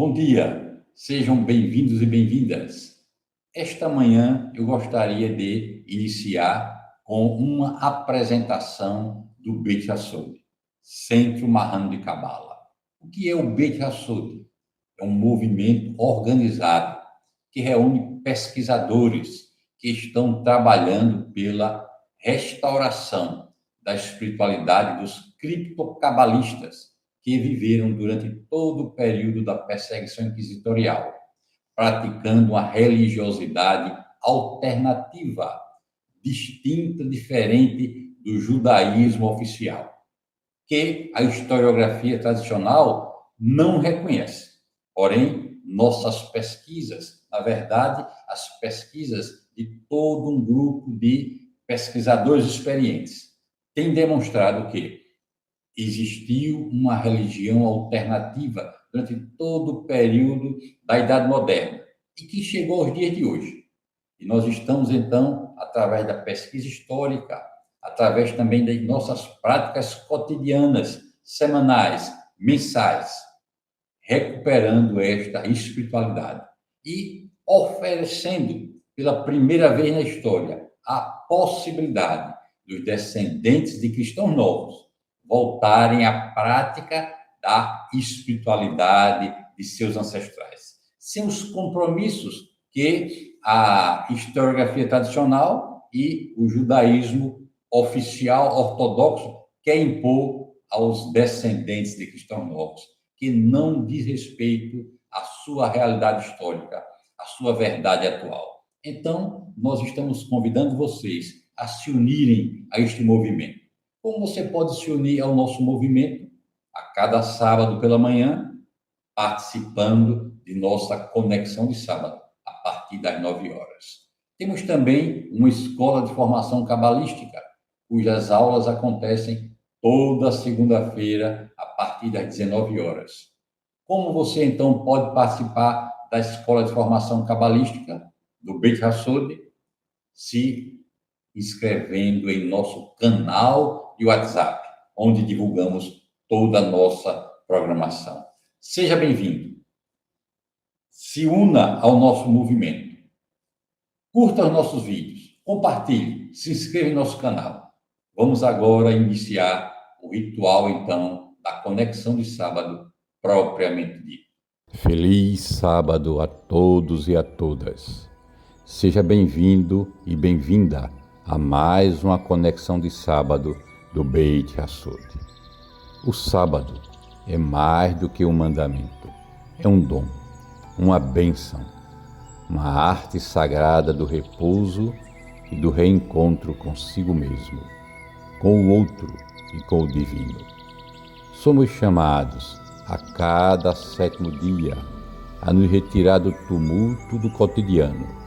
Bom dia, sejam bem-vindos e bem-vindas. Esta manhã eu gostaria de iniciar com uma apresentação do Beit Hassod, Centro Marrano de Cabala. O que é o Beit Hassod? É um movimento organizado que reúne pesquisadores que estão trabalhando pela restauração da espiritualidade dos criptocabalistas que viveram durante todo o período da perseguição inquisitorial, praticando uma religiosidade alternativa, distinta, diferente do judaísmo oficial, que a historiografia tradicional não reconhece. Porém, nossas pesquisas, na verdade, as pesquisas de todo um grupo de pesquisadores experientes, têm demonstrado que existiu uma religião alternativa durante todo o período da Idade Moderna e que chegou aos dias de hoje. E nós estamos, então, através da pesquisa histórica, através também das nossas práticas cotidianas, semanais, mensais, recuperando esta espiritualidade e oferecendo, pela primeira vez na história, a possibilidade dos descendentes de cristãos novos voltarem à prática da espiritualidade de seus ancestrais, sem os compromissos que a historiografia tradicional e o judaísmo oficial ortodoxo quer impor aos descendentes de cristãos novos, que não diz respeito à sua realidade histórica, à sua verdade atual. Então, nós estamos convidando vocês a se unirem a este movimento. Como você pode se unir ao nosso movimento? A cada sábado pela manhã, participando de nossa conexão de sábado, a partir das 9 horas. Temos também uma escola de formação cabalística, cujas aulas acontecem toda segunda-feira, a partir das 19 horas. Como você, então, pode participar da escola de formação cabalística do Beit Hassod? Se inscrevendo em nosso canal de WhatsApp, onde divulgamos toda a nossa programação. Seja bem-vindo. Se una ao nosso movimento. Curta os nossos vídeos, compartilhe, se inscreva em nosso canal. Vamos agora iniciar o ritual, então, da conexão de sábado propriamente dito. Feliz sábado a todos e a todas. Seja bem-vindo e bem-vinda a mais uma conexão de sábado do Beit Hassod. O sábado é mais do que um mandamento, é um dom, uma bênção, uma arte sagrada do repouso e do reencontro consigo mesmo, com o outro e com o divino. Somos chamados a cada 7º dia a nos retirar do tumulto do cotidiano,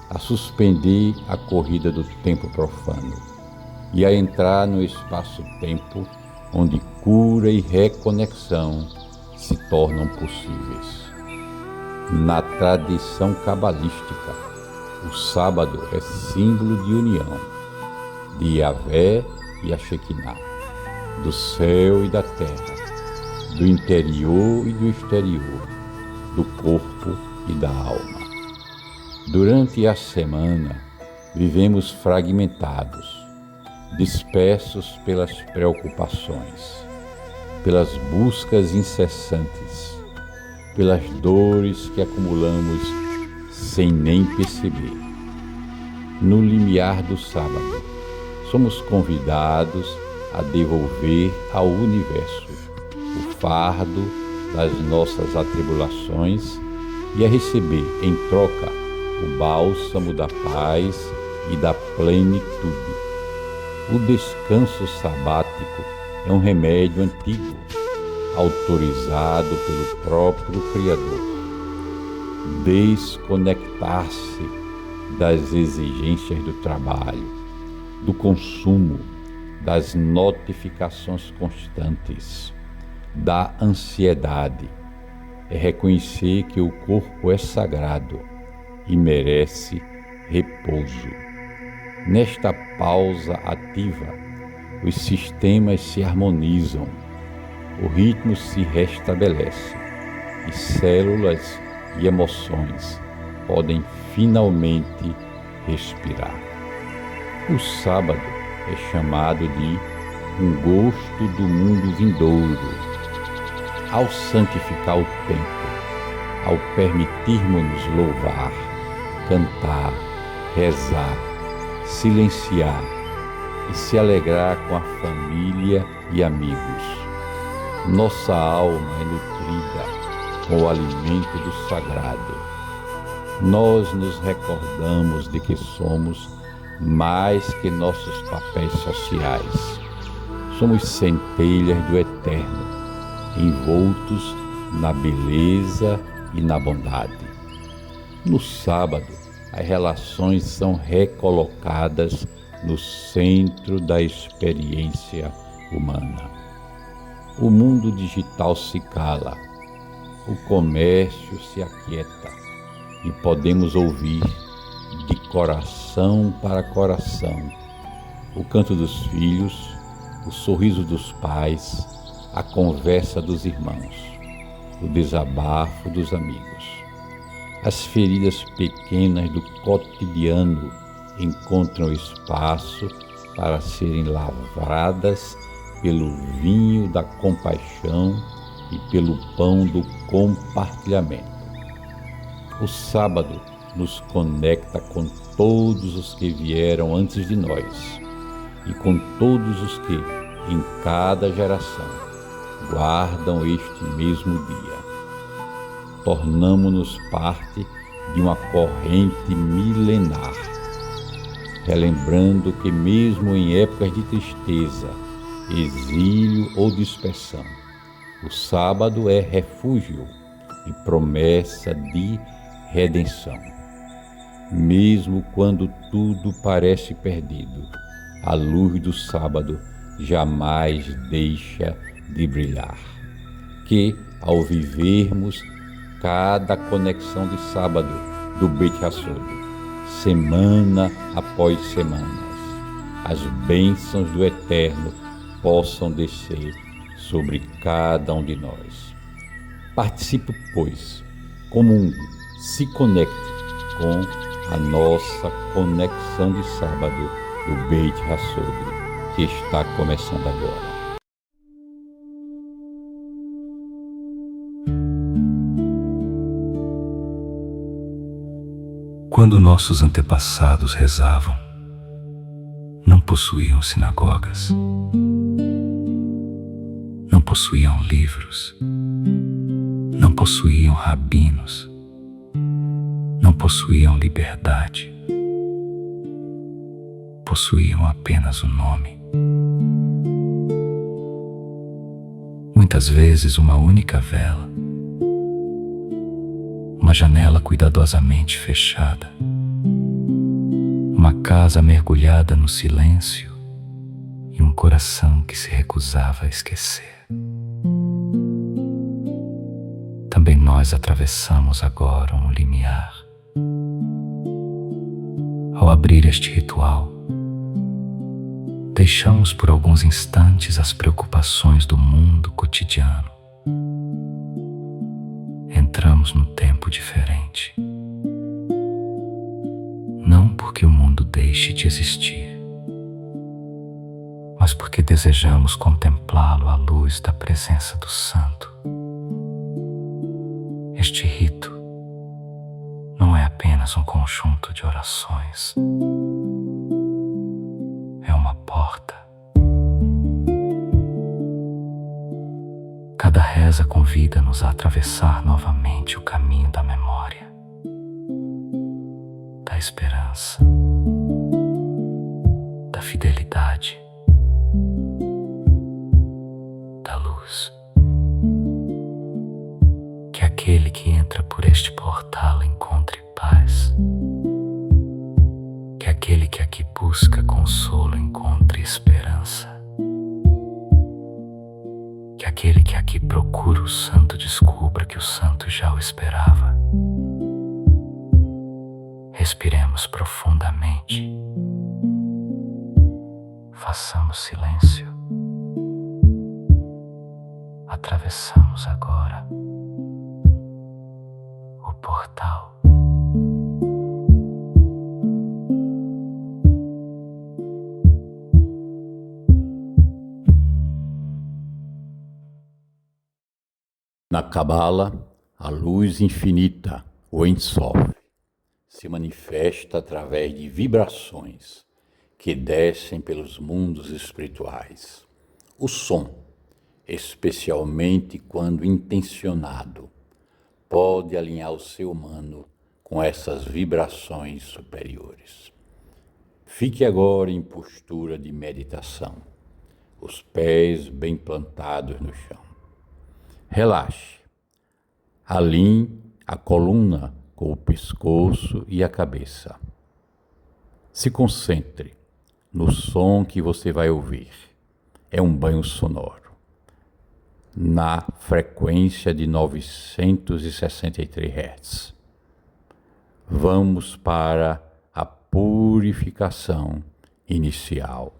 a suspender a corrida do tempo profano e a entrar no espaço-tempo onde cura e reconexão se tornam possíveis. Na tradição cabalística, o sábado é símbolo de união, de Yahvé e a Shekinah, do céu e da terra, do interior e do exterior, do corpo e da alma. Durante a semana, vivemos fragmentados, dispersos pelas preocupações, pelas buscas incessantes, pelas dores que acumulamos sem nem perceber. No limiar do sábado, somos convidados a devolver ao universo o fardo das nossas atribulações e a receber em troca o bálsamo da paz e da plenitude. O descanso sabático é um remédio antigo, autorizado pelo próprio Criador. Desconectar-se das exigências do trabalho, do consumo, das notificações constantes, da ansiedade, é reconhecer que o corpo é sagrado e merece repouso. Nesta pausa ativa, os sistemas se harmonizam, o ritmo se restabelece e células e emoções podem finalmente respirar. O sábado é chamado de um gosto do mundo vindouro. Ao santificar o tempo, ao permitirmos-nos louvar, cantar, rezar, silenciar e se alegrar com a família e amigos, nossa alma é nutrida com o alimento do sagrado. Nós nos recordamos de que somos mais que nossos papéis sociais. Somos centelhas do eterno, envoltos na beleza e na bondade. No sábado, as relações são recolocadas no centro da experiência humana. O mundo digital se cala, o comércio se aquieta e podemos ouvir de coração para coração o canto dos filhos, o sorriso dos pais, a conversa dos irmãos, o desabafo dos amigos. As feridas pequenas do cotidiano encontram espaço para serem lavradas pelo vinho da compaixão e pelo pão do compartilhamento. O sábado nos conecta com todos os que vieram antes de nós e com todos os que, em cada geração, guardam este mesmo dia. Tornamo-nos parte de uma corrente milenar, relembrando que mesmo em épocas de tristeza, exílio ou dispersão, o sábado é refúgio e promessa de redenção. Mesmo quando tudo parece perdido, a luz do sábado jamais deixa de brilhar. Que, ao vivermos cada conexão de sábado do Beit Hassod, semana após semana, as bênçãos do Eterno possam descer sobre cada um de nós. Participe, pois, comungue, se conecte com a nossa conexão de sábado do Beit Hassod, que está começando agora. Quando nossos antepassados rezavam, não possuíam sinagogas, não possuíam livros, não possuíam rabinos, não possuíam liberdade, possuíam apenas o nome. Muitas vezes uma única vela, uma janela cuidadosamente fechada, uma casa mergulhada no silêncio e um coração que se recusava a esquecer. Também nós atravessamos agora um limiar. Ao abrir este ritual, deixamos por alguns instantes as preocupações do mundo cotidiano. Entramos num tempo diferente. Não porque o mundo deixe de existir, mas porque desejamos contemplá-lo à luz da presença do Santo. Este rito não é apenas um conjunto de orações, é uma porta. Cada reza convida-nos a atravessar novamente o caminho da memória, da esperança, da fidelidade, da luz. Que aquele que entra por este portal encontre paz. Que aquele que aqui busca consolo encontre esperança. Que aquele que aqui procura o santo descubra que o santo já o esperava. Respiremos profundamente. Façamos silêncio. Atravessamos agora portal. Na Cabala, a luz infinita, o Ein Sof, se manifesta através de vibrações que descem pelos mundos espirituais. O som, especialmente quando intencionado, pode alinhar o ser humano com essas vibrações superiores. Fique agora em postura de meditação, os pés bem plantados no chão. Relaxe. Alinhe a coluna com o pescoço e a cabeça. Se concentre no som que você vai ouvir. É um banho sonoro. Na frequência de 963 Hz. Vamos para a purificação inicial.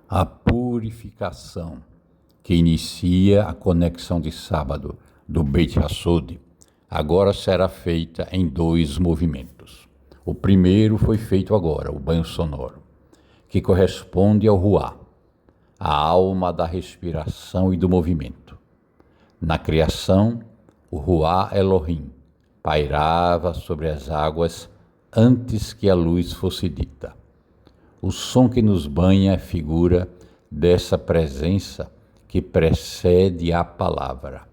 A purificação que inicia a conexão de sábado do Beit Hassod agora será feita em 2 movimentos. O primeiro foi feito agora, o banho sonoro, que corresponde ao Ruá, a alma da respiração e do movimento. Na criação, o Ruá Elohim pairava sobre as águas antes que a luz fosse dita. O som que nos banha é figura dessa presença que precede a palavra.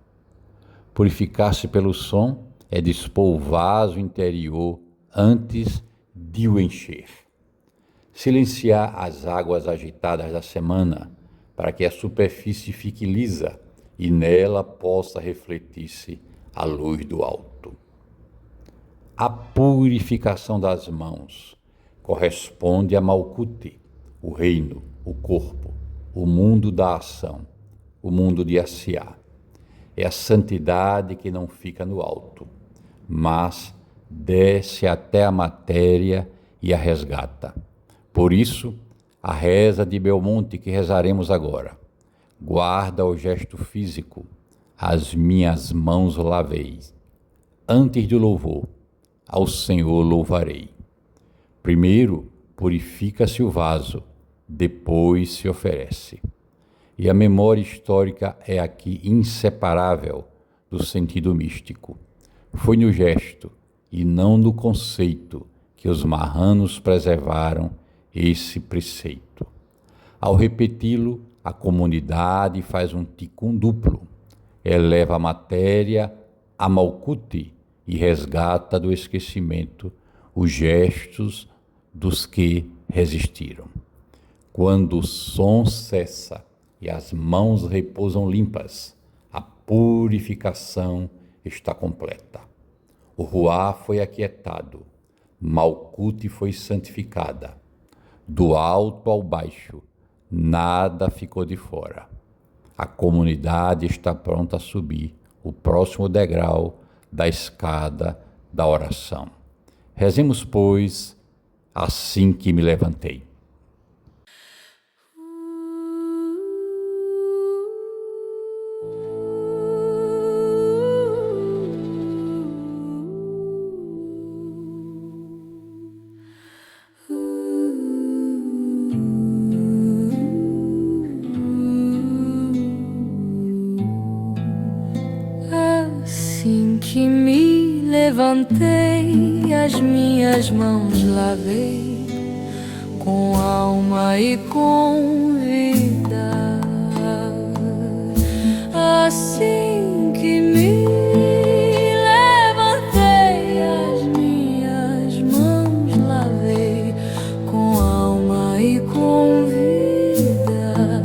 Purificar-se pelo som é dispor o vaso interior antes de o encher. Silenciar as águas agitadas da semana para que a superfície fique lisa e nela possa refletir-se a luz do alto. A purificação das mãos corresponde a Malkuth, o reino, o corpo, o mundo da ação, o mundo de Asiá. É a santidade que não fica no alto, mas desce até a matéria e a resgata. Por isso, a reza de Belmonte que rezaremos agora. Guarda o gesto físico, as minhas mãos lavei. Antes do louvor, ao Senhor louvarei. Primeiro, purifica-se o vaso, depois se oferece. E a memória histórica é aqui inseparável do sentido místico. Foi no gesto e não no conceito que os marranos preservaram esse preceito. Ao repeti-lo, a comunidade faz um tikkun duplo, eleva a matéria a Malkuth e resgata do esquecimento os gestos dos que resistiram. Quando o som cessa e as mãos repousam limpas, a purificação está completa. O Ruá foi aquietado, Malkuth foi santificada. Do alto ao baixo, nada ficou de fora. A comunidade está pronta a subir o próximo degrau da escada da oração. Rezemos, pois, assim que me levantei. Assim que me levantei, as minhas mãos lavei, com alma e com vida. Assim que me levantei, as minhas mãos lavei, com alma e com vida.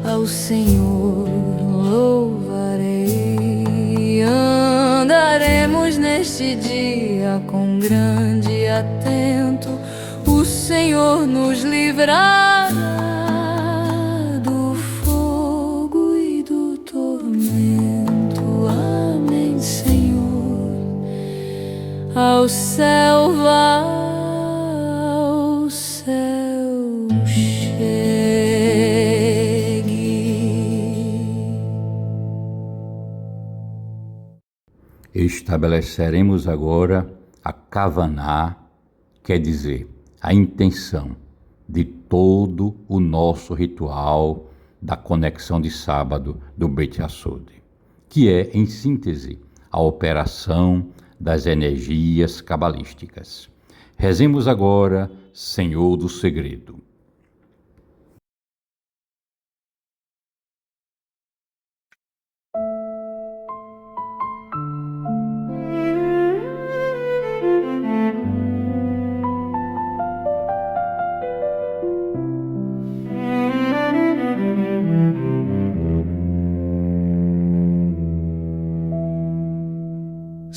Ao Senhor louvarei, andaremos neste dia com grande atento. O Senhor nos livrará do fogo e do tormento. Amém, Senhor. Ao céu vá, ao céu chegue. Estabeleceremos agora a Kavaná, quer dizer, a intenção de todo o nosso ritual da conexão de sábado do Beit Hassod, que é, em síntese, a operação das energias cabalísticas. Rezemos agora, Senhor do Segredo.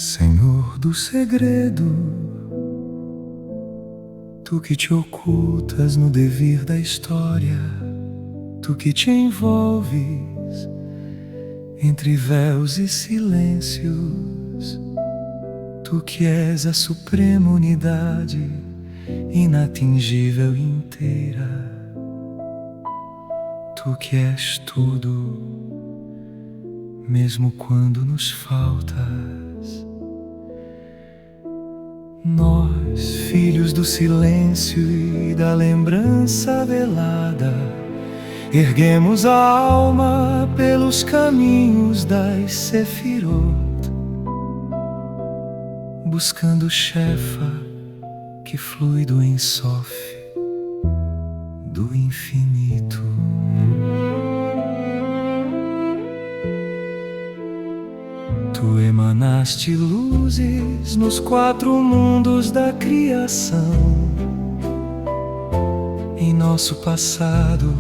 Senhor do segredo, tu que te ocultas no devir da história, tu que te envolves entre véus e silêncios, tu que és a suprema unidade, inatingível e inteira. Tu que és tudo, mesmo quando nos faltas. Nós, filhos do silêncio e da lembrança velada, erguemos a alma pelos caminhos das Sefirot, buscando Shefa que flui do Ein Sof, do infinito. Tu emanaste luzes nos 4 mundos da criação. Em nosso passado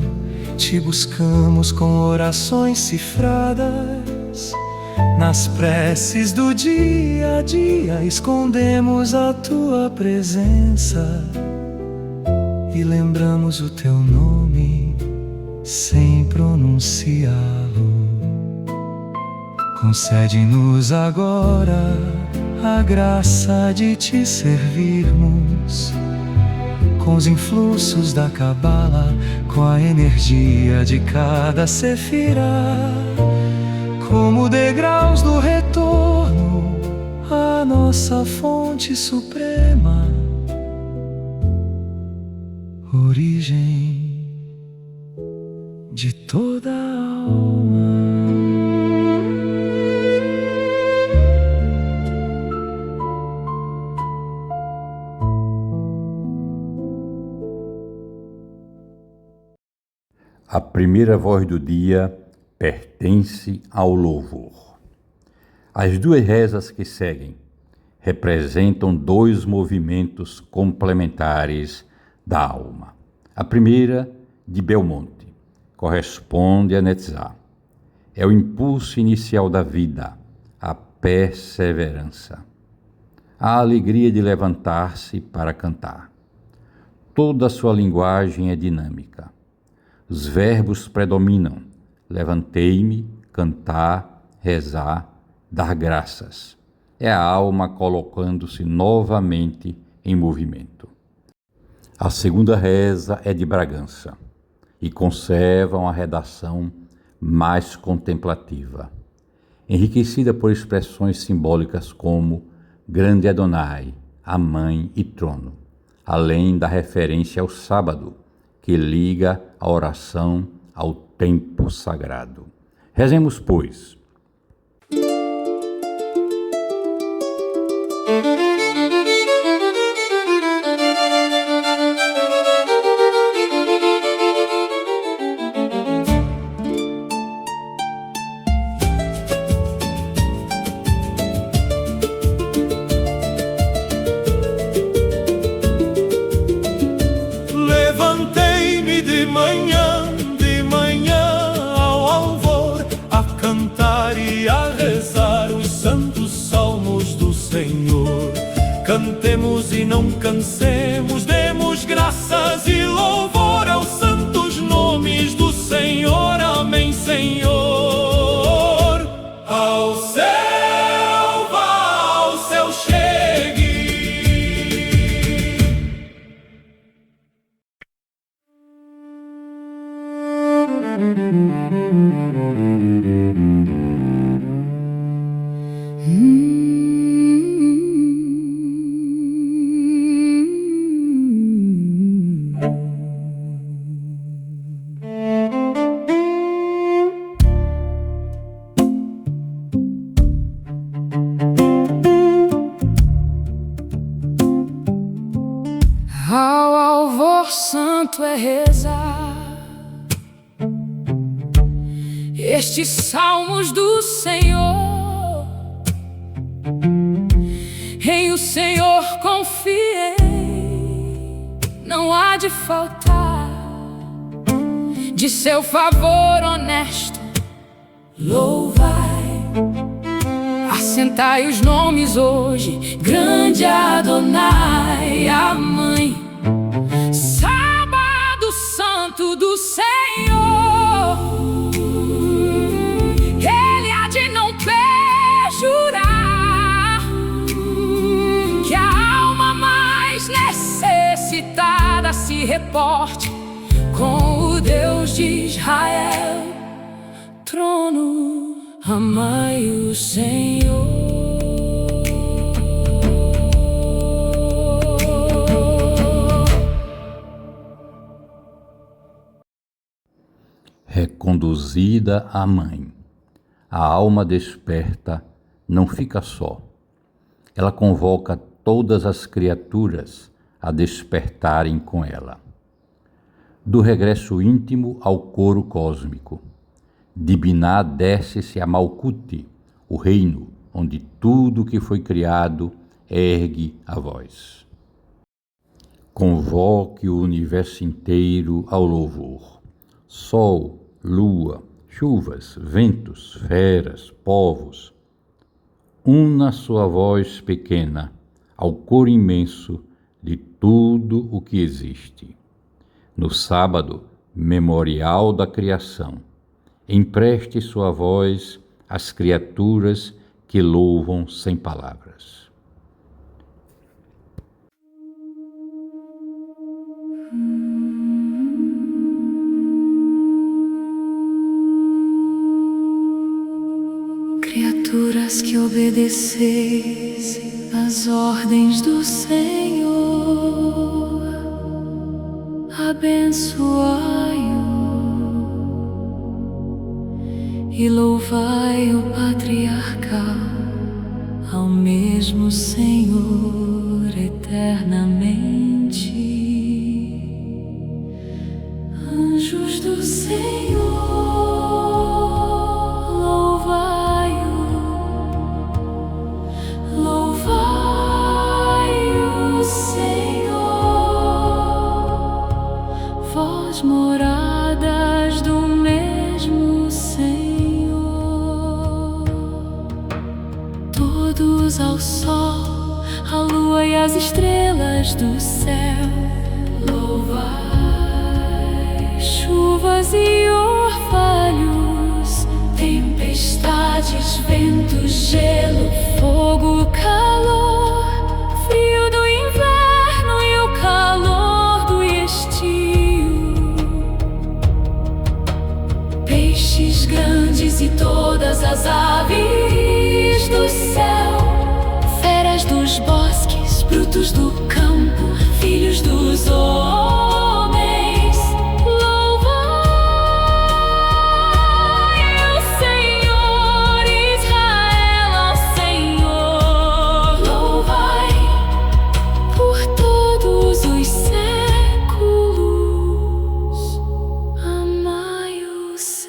te buscamos com orações cifradas. Nas preces do dia a dia escondemos a tua presença e lembramos o teu nome sem pronunciá-lo. Concede-nos agora a graça de te servirmos com os influxos da Cabala, com a energia de cada sefirá, como degraus do retorno à nossa fonte suprema, origem de toda a alma. A primeira voz do dia pertence ao louvor. As 2 rezas que seguem representam 2 movimentos complementares da alma. A primeira, de Belmonte, corresponde a Netzah. É o impulso inicial da vida, a perseverança, a alegria de levantar-se para cantar. Toda a sua linguagem é dinâmica. Os verbos predominam: levantei-me, cantar, rezar, dar graças. É a alma colocando-se novamente em movimento. A segunda reza é de Bragança e conserva uma redação mais contemplativa, enriquecida por expressões simbólicas como Grande Adonai, a Mãe e Trono, além da referência ao sábado, que liga a oração ao tempo sagrado. Rezemos, pois. De manhã ao alvor, a cantar e a rezar os santos salmos do Senhor. Cantemos e não cansemos, demos graças e louvor aos santos nomes do Senhor. Amém, Senhor. Ao céu chegue. Ao alvor santo é rezar estes salmos do Senhor. Em o Senhor confiei, não há de faltar de seu favor honesto. Louvai, assentai os nomes hoje. Grande Adonai, a Mãe, sábado santo do Senhor. Ele há de não perjurar, que a alma mais necessitada se reporte com o Deus de Israel. trono, amai o Senhor. Reconduzida à mãe, a alma desperta não fica só. Ela convoca todas as criaturas a despertarem com ela. Do regresso íntimo ao coro cósmico, de Binah desce-se a Malkuth, o reino onde tudo que foi criado ergue a voz. Convoque o universo inteiro ao louvor. Sol, lua, chuvas, ventos, feras, povos. Una sua voz pequena ao coro imenso de tudo o que existe. No sábado, memorial da criação, empreste sua voz às criaturas que louvam sem palavras. Criaturas que obedeceis às ordens do Senhor, abençoai-o e louvai o patriarca, ao mesmo Senhor eternamente. Anjos do Senhor, moradas do mesmo Senhor, todos ao sol, à lua e às estrelas do céu. Louvai chuvas e orvalhos, tempestades, ventos, gelo, fogo, calor, frio do inverno e o calor do estio. Peixes grandes e todas as aves do céu, feras dos bosques, brutos do campo, filhos dos homens. Louvai o Senhor, Israel ao Senhor. Louvai por todos os séculos, amai o Senhor.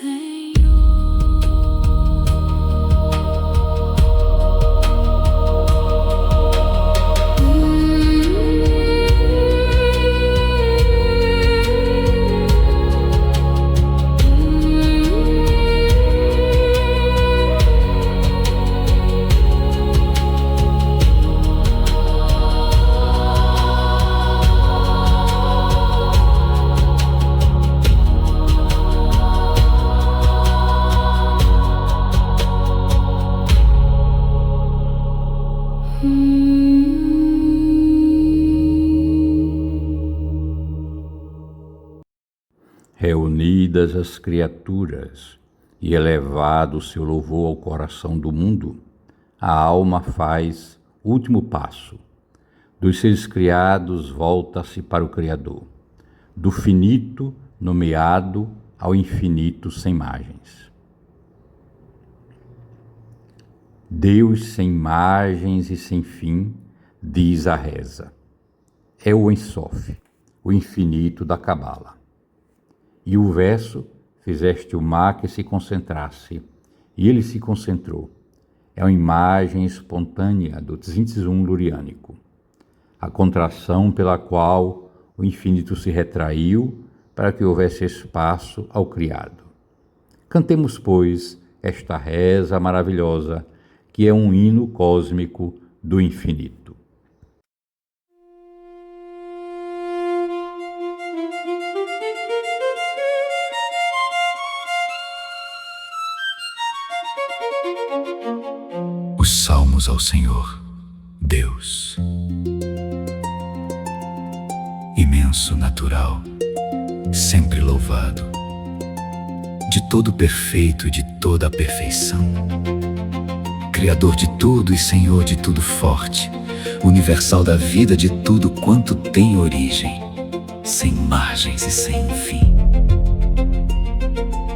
Reunidas as criaturas e elevado o seu louvor ao coração do mundo, a alma faz o último passo. Dos seres criados volta-se para o Criador, do finito nomeado ao infinito sem margens. Deus sem margens e sem fim, diz a reza, é o Ein Sof, o infinito da Cabala. E o verso, fizeste o mar que se concentrasse, e ele se concentrou. É uma imagem espontânea do Tzimtzum luriânico, a contração pela qual o infinito se retraiu para que houvesse espaço ao criado. Cantemos, pois, esta reza maravilhosa, que é um hino cósmico do infinito. Os salmos ao Senhor, Deus. Imenso, natural, sempre louvado. de todo perfeito e de toda a perfeição. Criador de tudo e Senhor de tudo forte, universal da vida de tudo quanto tem origem, sem margens e sem fim.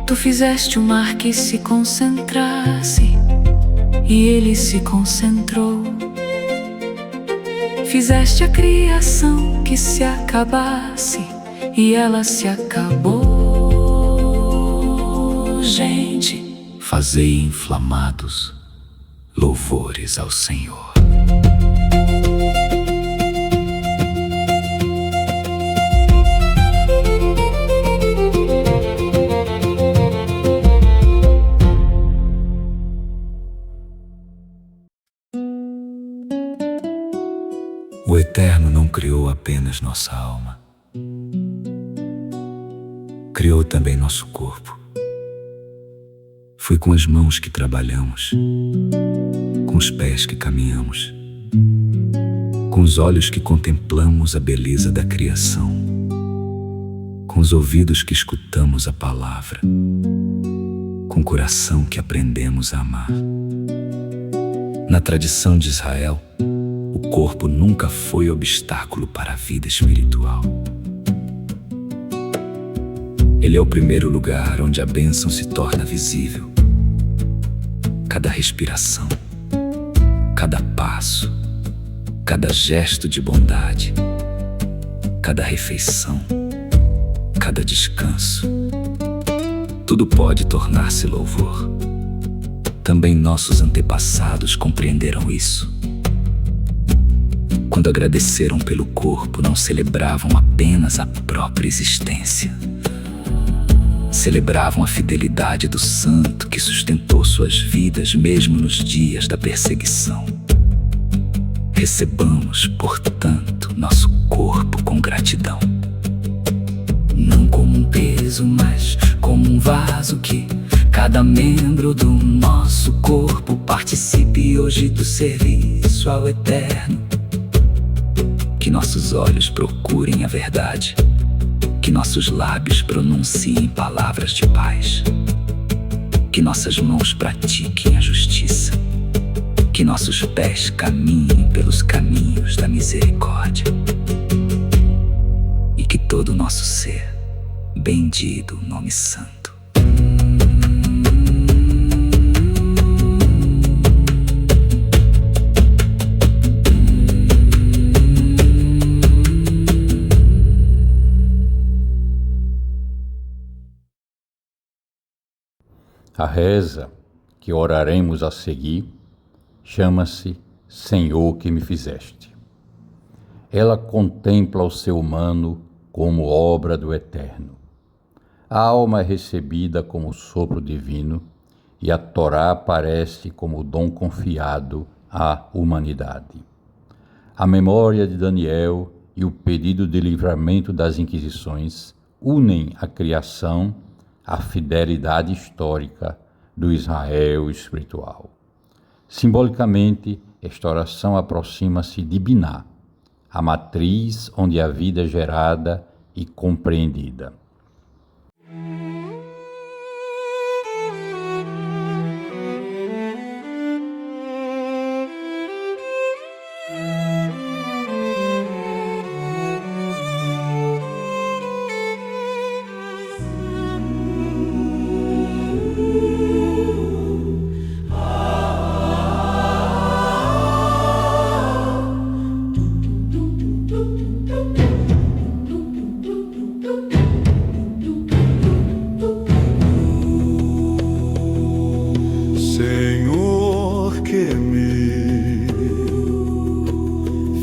Tu fizeste o mar que se concentrasse e ele se concentrou. Fizeste a criação que se acabasse e ela se acabou. Gente, fazei inflamados louvores ao Senhor. O Eterno não criou apenas nossa alma, criou também nosso corpo. Foi com as mãos que trabalhamos, com os pés que caminhamos, com os olhos que contemplamos a beleza da criação, com os ouvidos que escutamos a palavra, com o coração que aprendemos a amar. Na tradição de Israel, o corpo nunca foi obstáculo para a vida espiritual. Ele é o primeiro lugar onde a bênção se torna visível. Cada respiração, cada passo, cada gesto de bondade, cada refeição, cada descanso, tudo pode tornar-se louvor. Também nossos antepassados compreenderam isso. Quando agradeceram pelo corpo, não celebravam apenas a própria existência. Celebravam a fidelidade do santo que sustentou suas vidas mesmo nos dias da perseguição. Recebamos, portanto, nosso corpo com gratidão. Não como um peso, mas como um vaso que cada membro do nosso corpo participe hoje do serviço ao Eterno. Que nossos olhos procurem a verdade, que nossos lábios pronunciem palavras de paz, que nossas mãos pratiquem a justiça, que nossos pés caminhem pelos caminhos da misericórdia e que todo o nosso ser bendiga o nome santo. A reza que oraremos a seguir chama-se Senhor que me fizeste. Ela contempla o ser humano como obra do Eterno. A alma é recebida como sopro divino e a Torá aparece como dom confiado à humanidade. A memória de Daniel e o pedido de livramento das Inquisições unem a criação à fidelidade histórica do Israel espiritual. Simbolicamente, esta oração aproxima-se de Biná, a matriz onde a vida é gerada e compreendida.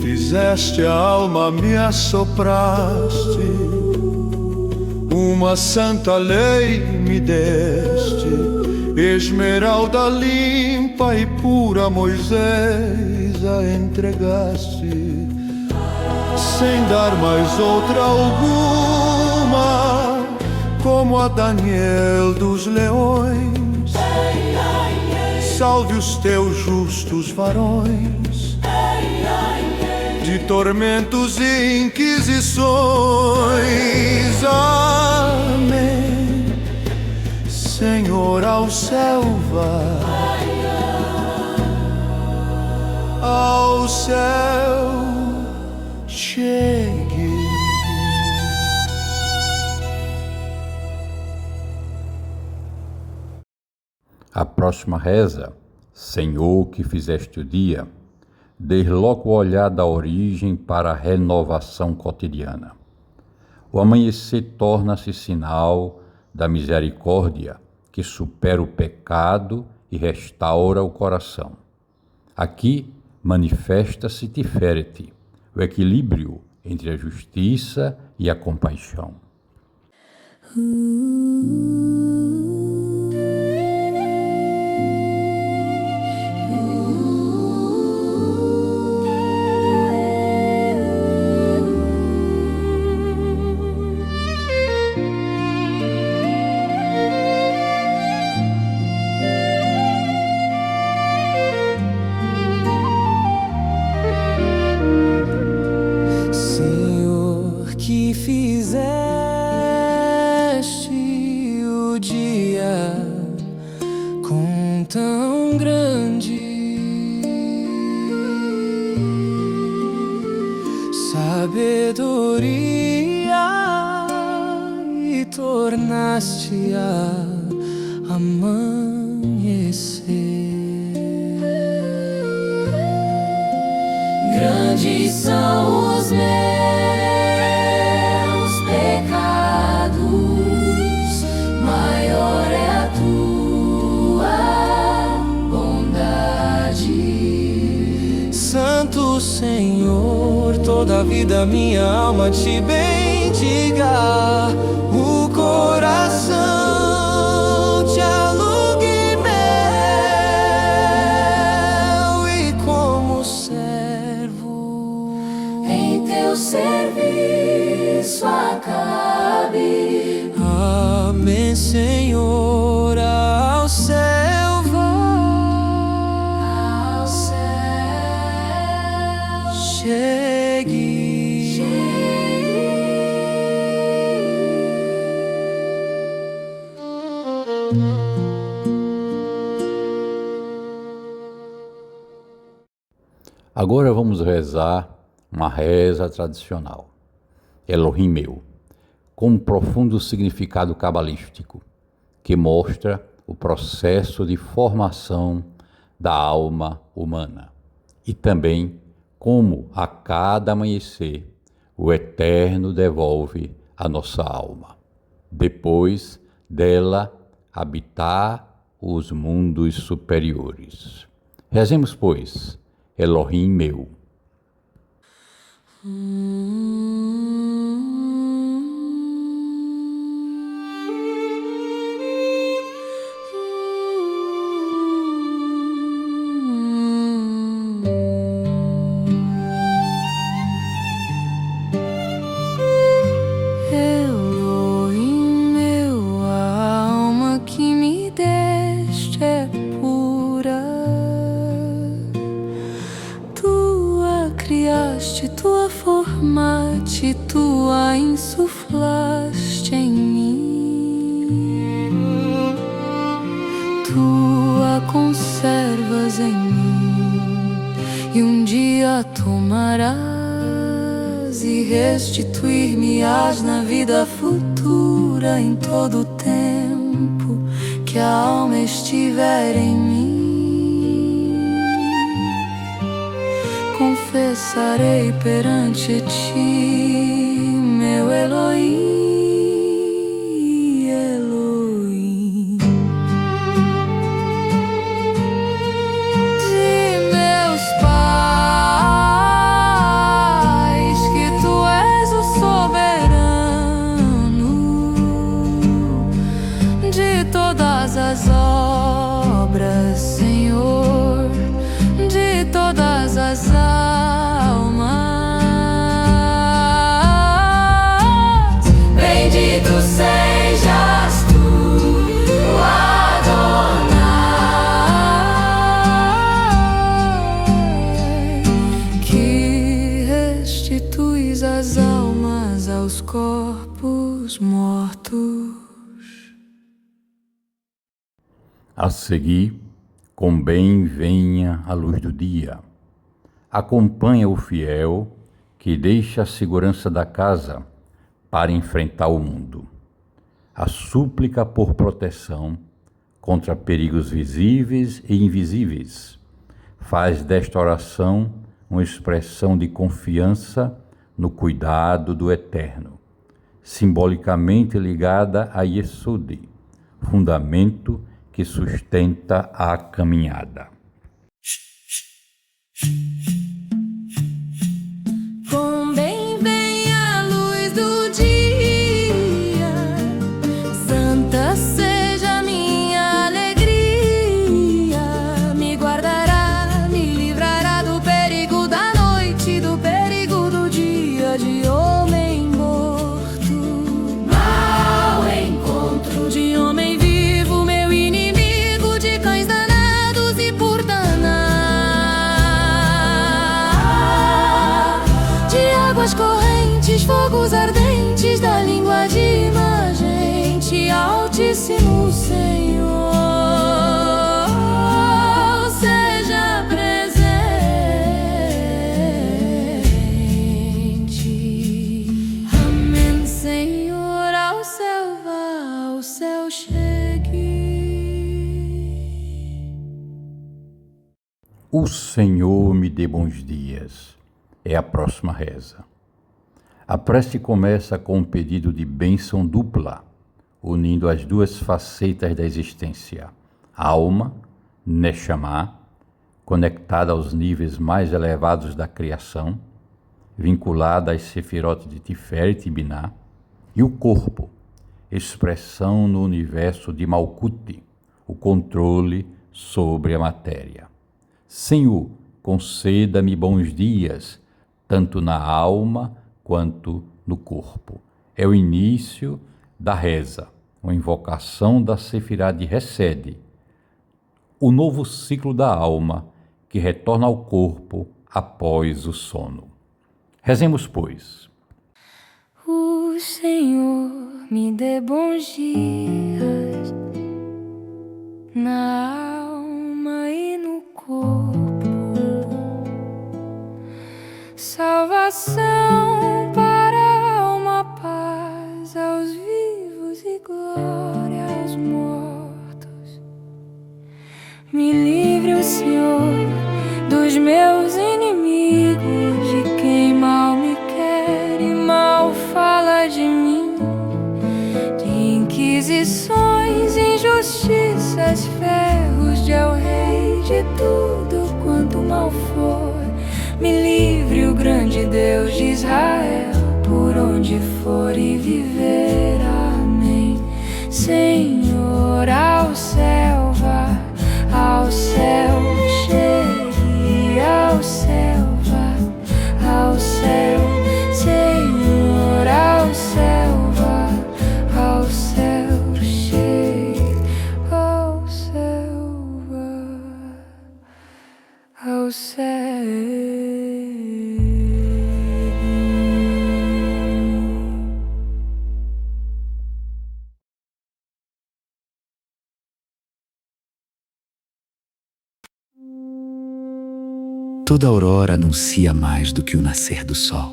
Fizeste a alma, me assopraste, uma santa lei me deste, esmeralda limpa e pura Moisés a entregaste, sem dar mais outra alguma, como a Daniel dos leões. Salve os teus justos varões de tormentos e inquisições. Amém. Senhor, ao céu vai, ao céu chegue. A próxima reza: Senhor, que fizeste o dia, desloca o olhar da origem para a renovação cotidiana. O amanhecer torna-se sinal da misericórdia que supera o pecado e restaura o coração. Aqui manifesta-se Tiferet, o equilíbrio entre a justiça e a compaixão. Senhor, que fizeste o dia com tão grande sabedoria e tornaste a amanhecer. Grandes são os meus pecados, maior é a tua bondade. Santo Senhor, toda a vida minha alma te bendiga, o coração te alugue mel e como servo em teu serviço acabe. Amém, Senhor, ao céu vai, ao céu chegue. Agora vamos rezar uma reza tradicional, Elohim meu, com um profundo significado cabalístico, que mostra o processo de formação da alma humana e também como a cada amanhecer o Eterno devolve a nossa alma, depois dela habitar os mundos superiores. Rezemos, pois, Elohim meu. Elohim meu, a alma que me deste é pura. Tu a criaste, tu a formaste, tu a insuflaste em mim. Tu a conservas em mim e um dia tomarás e restituir-me-ás na vida futura, em todo o tempo que a alma estiver em mim. Confessarei perante ti, meu Elohim, Elohim. De meus pais, que tu és o soberano de todas as obras, Senhor, de todas as almas. Bendito sejas tu, Adonai, que restituis as almas aos corpos mortos. A seguir, com bem venha a luz do dia. Acompanha o fiel que deixa a segurança da casa para enfrentar o mundo. A súplica por proteção contra perigos visíveis e invisíveis faz desta oração uma expressão de confiança no cuidado do Eterno, simbolicamente ligada a Yesod, fundamento que sustenta a caminhada. Com bem vem a luz do dia, santa seja minha alegria, me guardará, me livrará do perigo da noite, do perigo do dia, de homem morto, mau encontro, de homem vivo, meu inimigo, de cães danados e por danar, de águas correntes, fogos ardentes, da língua de má gente, Altíssimo Senhor, seja presente. Amém, Senhor, ao céu chegue. O Senhor me dê bons dias, é a próxima reza. A prece começa com um pedido de bênção dupla, unindo as duas facetas da existência, alma, Neshama, conectada aos níveis mais elevados da criação, vinculada às sefirot de Tiferet e Binah, e o corpo, expressão no universo de Malkuth, o controle sobre a matéria. Senhor, conceda-me bons dias, tanto na alma quanto no corpo. É o início da reza, uma invocação da Sefirá de Hesed, o novo ciclo da alma que retorna ao corpo após o sono. Rezemos, pois. O Senhor me dê bons dias na alma e no corpo, salvação para a alma, paz aos vivos e glória aos mortos. Me livre o Senhor dos meus inimigos, de quem mal me quer e mal fala de mim, de inquisições, injustiças, ferros de El-Rei, de tudo quanto mal for. Me livre o grande Deus de Israel, por onde for e viver. Amém. Senhor, ao céu vá, ao céu chegue, ao céu vá, ao céu. Senhor, ao céu vá, ao céu chegue, ao céu vá, ao céu. Toda aurora anuncia mais do que o nascer do sol.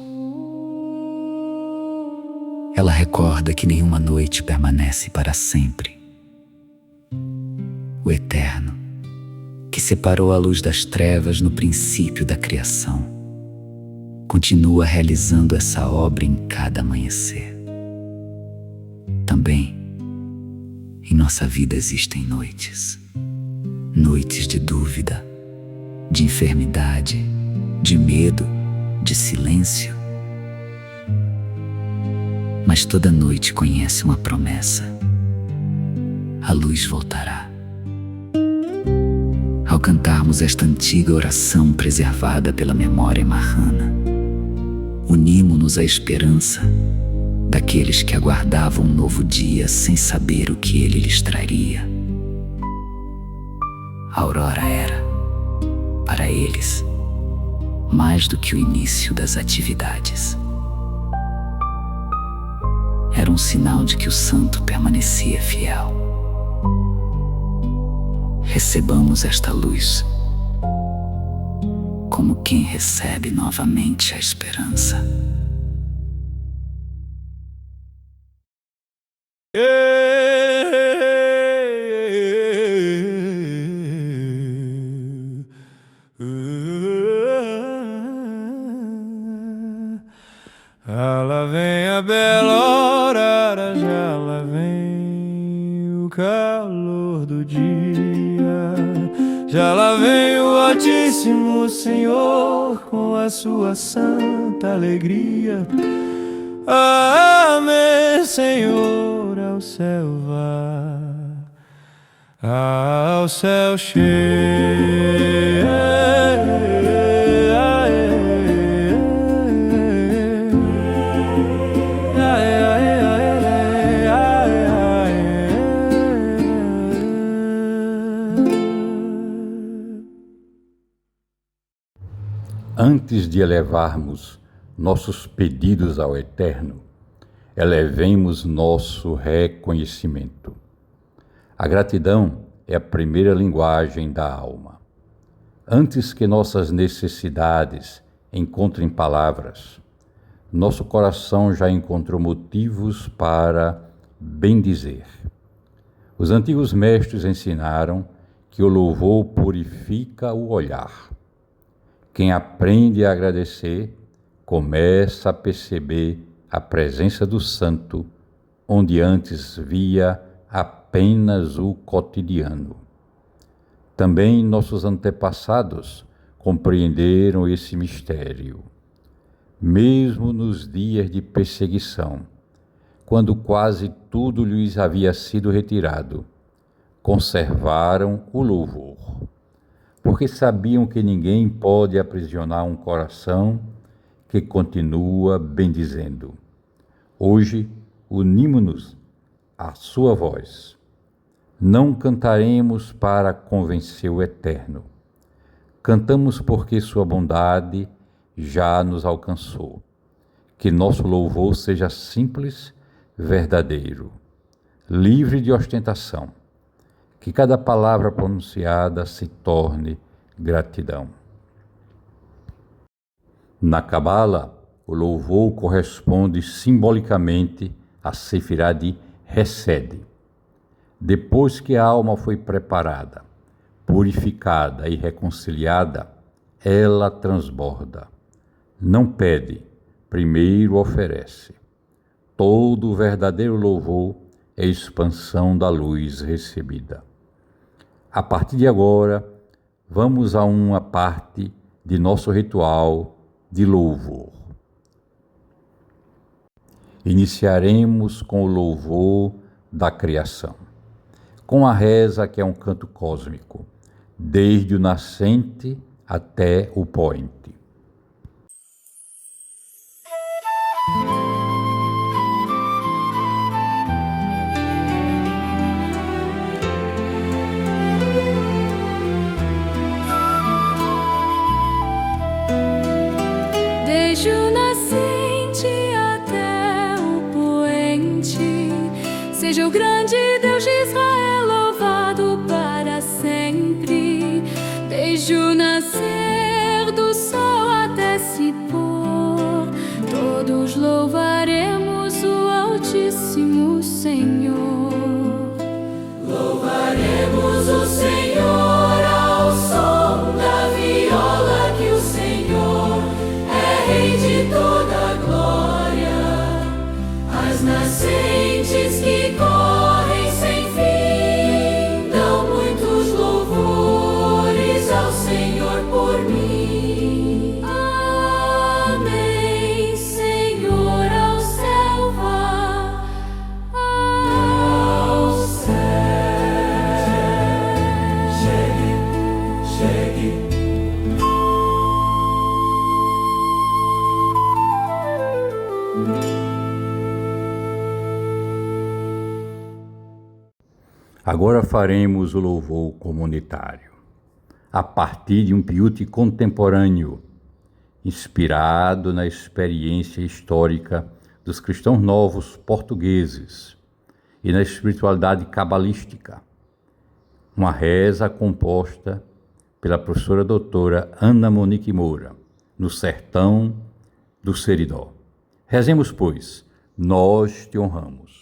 Ela recorda que nenhuma noite permanece para sempre. O Eterno, que separou a luz das trevas no princípio da criação, continua realizando essa obra em cada amanhecer. Também, em nossa vida existem noites. Noites de dúvida, de enfermidade, de medo, de silêncio. Mas toda noite conhece uma promessa: a luz voltará. Ao cantarmos esta antiga oração preservada pela memória marrana, unimos-nos à esperança daqueles que aguardavam um novo dia sem saber o que ele lhes traria. A aurora era, para eles, mais do que o início das atividades. Era um sinal de que o santo permanecia fiel. recebamos esta luz como quem recebe novamente a esperança. Já lá vem a bela hora, já lá vem o calor do dia, já lá vem o Altíssimo Senhor com a sua santa alegria. Amém, Senhor, ao céu vá, ao céu cheio. Antes de elevarmos nossos pedidos ao Eterno, elevemos nosso reconhecimento. A gratidão é a primeira linguagem da alma. Antes que nossas necessidades encontrem palavras, nosso coração já encontrou motivos para bendizer. Os antigos mestres ensinaram que o louvor purifica o olhar. Quem aprende a agradecer, começa a perceber a presença do santo, onde antes via apenas o cotidiano. Também nossos antepassados compreenderam esse mistério. Mesmo nos dias de perseguição, quando quase tudo lhes havia sido retirado, conservaram o louvor, porque sabiam que ninguém pode aprisionar um coração que continua bendizendo. Hoje, unimos-nos à sua voz. Não cantaremos para convencer o Eterno. Cantamos porque sua bondade já nos alcançou. Que nosso louvor seja simples, verdadeiro, livre de ostentação. Que cada palavra pronunciada se torne gratidão. Na Cabala, o louvor corresponde simbolicamente à Sefirá de Hesed. Depois que a alma foi preparada, purificada e reconciliada, ela transborda. Não pede, primeiro oferece. Todo verdadeiro louvor é expansão da luz recebida. A partir de agora, vamos a uma parte de nosso ritual de louvor. Iniciaremos com o louvor da criação, com a reza que é um canto cósmico, desde o nascente até o poente. Desde o nascente até o poente, seja o grande Deus de Israel louvado para sempre. Desde o nascer do sol até se pôr, todos louvaremos o Altíssimo Senhor. Louvaremos o Senhor ao som da viola, que o Senhor é Rei de toda a glória. As nascentes que correm sem fim dão muitos louvores ao Senhor por mim. Amém, Senhor, ao céu vá, ao céu. Chegue. Agora faremos o louvor comunitário, a partir de um piúti contemporâneo, inspirado na experiência histórica dos cristãos novos portugueses e na espiritualidade cabalística. uma reza composta pela professora doutora Ana Monique Moura, no sertão do Seridó. Rezemos, pois, nós te honramos.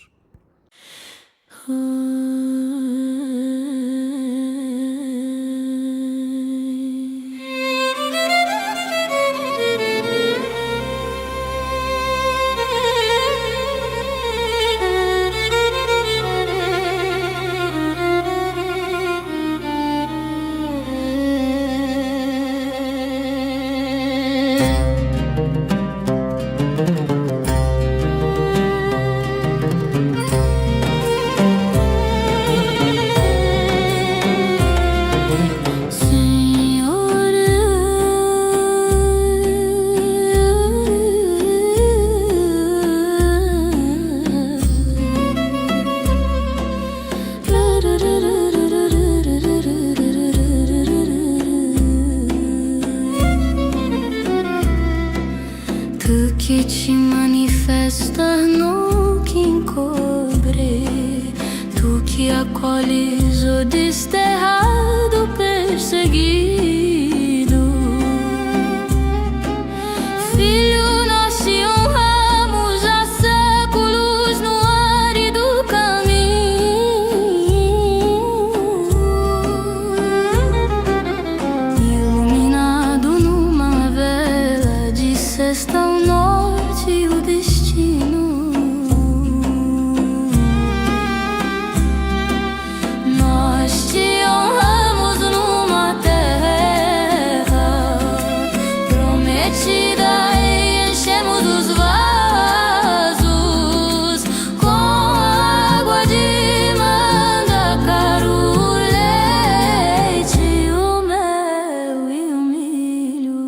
Tu que te manifestas no que encobre, tu que acolhes o desterrado, perseguido. Filho, nós te honramos há séculos no árido caminho, iluminado numa vela de sexta ao norte o destino. Nós te honramos numa terra prometida e enchemos os vasos com água de Mandacaru, o leite, o mel e o milho.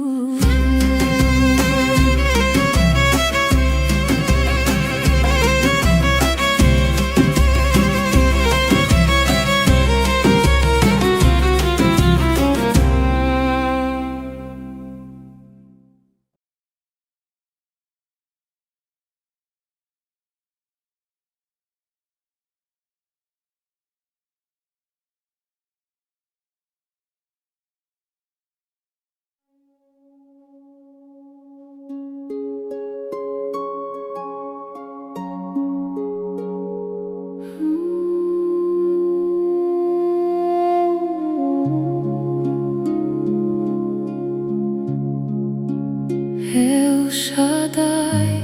El Shaddai,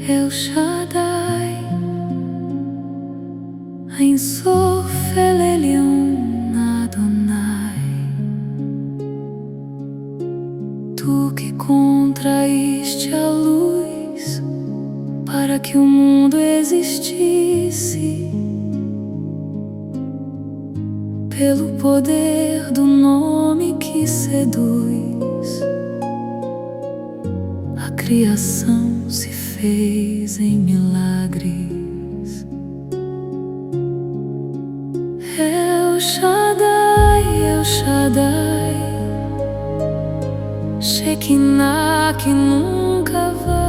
El Shaddai, Ein Sof El Elyon Adonai. Tu que contraíste a luz para que o mundo existisse, pelo poder do nome que seduz, a criação se fez em milagres. El Shaddai, El Shaddai, Shekinah que nunca vai.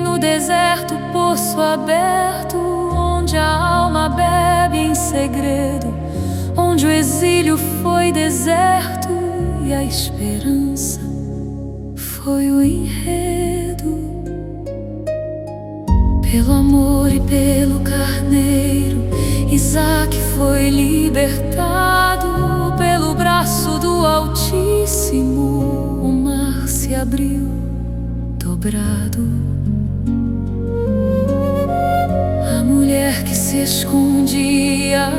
No deserto, poço aberto, onde a alma bebe em segredo, onde o exílio foi deserto e a esperança foi o enredo. Pelo amor e pelo carneiro, Isaac foi libertado. Pelo braço do Altíssimo, o mar se abriu dobrado. A mulher que se escondia,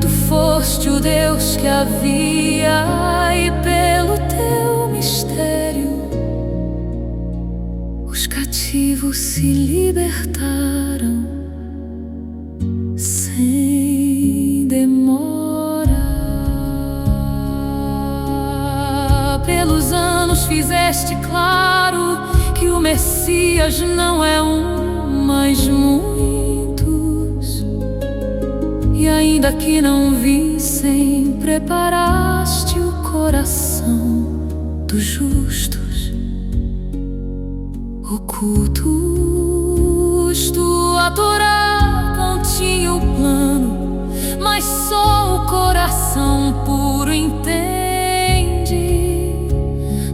tu foste o Deus que havia, e pelo teu mistério os cativos se libertaram sem demora. Pelos anos fizeste claro que o Messias não é um, mas muitos. E ainda que não vissem, preparaste o coração dos justos. Ocultos, tua Torá contigo tinha o plano, mas só o coração puro entende.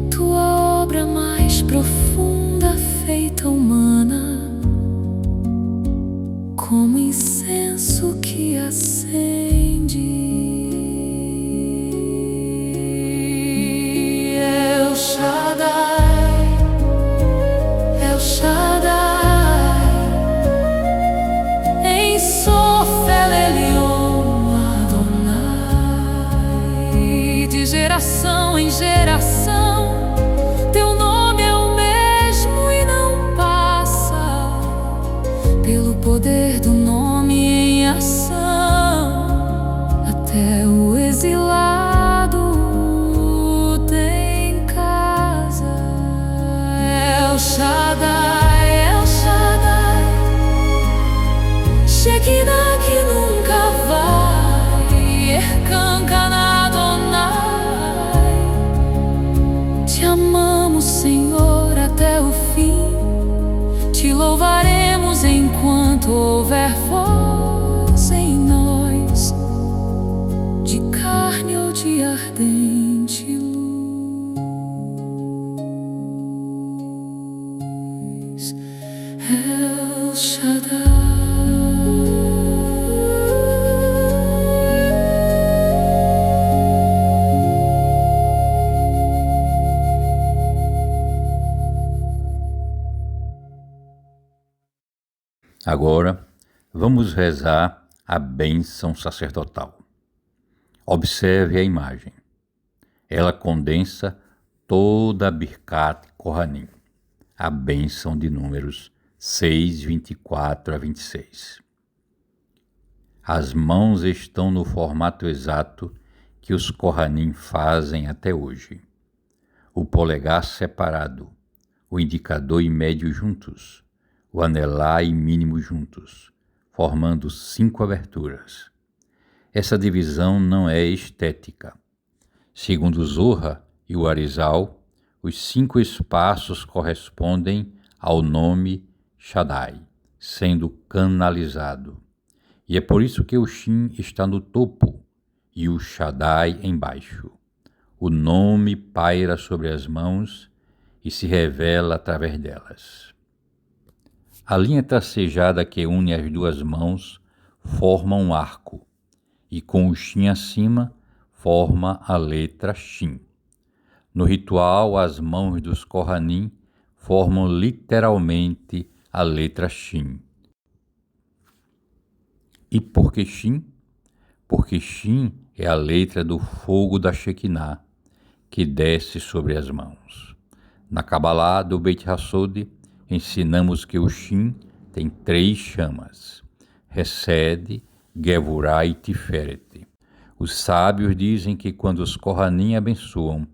Tua obra mais profunda, feita humana, como incenso que acende. El Shaddai, El Shaddai, Ein Sof El Elyon Adonai. De geração em geração, teu nome é o mesmo e não passa. Pelo poder do nome em ação, até o exilado tem casa. El Shaddai, El Shaddai, Shekinah que nunca vai, Erkankana Adonai. Te amamos, Senhor, até o fim. Te louvaremos enquanto houver voz em nós, de carne ou de ardente luz. El Shaddai. Agora, vamos rezar a bênção sacerdotal. Observe a imagem. Ela condensa toda a Birkat Kohanim, a bênção de Números 6, 24 a 26. As mãos estão no formato exato que os Kohanim fazem até hoje. O polegar separado, o indicador e médio juntos, o anelar e mínimo juntos, formando 5 aberturas. Essa divisão não é estética. Segundo Zohar e o Arizal, os 5 espaços correspondem ao nome Shaddai, sendo canalizado. E é por isso que o Shin está no topo e o Shaddai embaixo. O nome paira sobre as mãos e se revela através delas. A linha tracejada que une as duas mãos forma um arco, e com o Shin acima, forma a letra Shin. No ritual, as mãos dos Kohanim formam literalmente a letra Shin. E por que Shin? Porque Shin é a letra do fogo da Shekinah, que desce sobre as mãos. Na Kabbalah do Beit Hassod, ensinamos que o Shin tem 3 chamas: Hesed, Gevurah e Tiferet. Os sábios dizem que quando os Kohanim abençoam,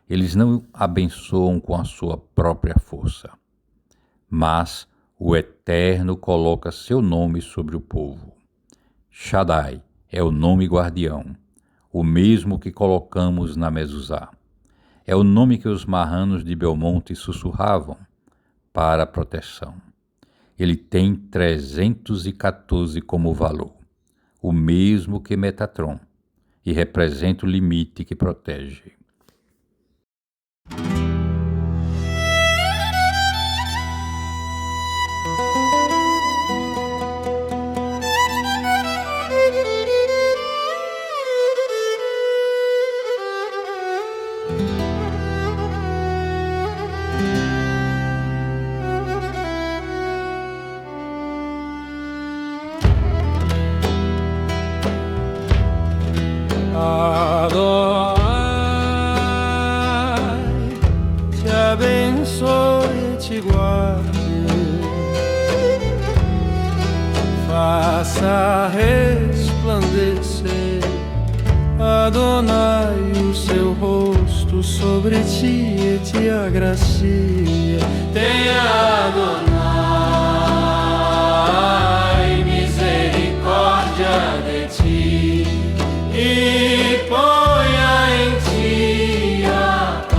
eles não abençoam com a sua própria força, mas o Eterno coloca seu nome sobre o povo. Shaddai é o nome guardião, o mesmo que colocamos na mezuzá. É o nome que os marranos de Belmonte sussurravam para a proteção. Ele tem 314 como valor, o mesmo que Metatron, e representa o limite que protege. Adonai, te abençoe e te guarde, faça resplandecer, Adonai, o seu rosto sobre ti e te agracie. Tenha Adonai misericórdia de ti e ponha em ti a paz.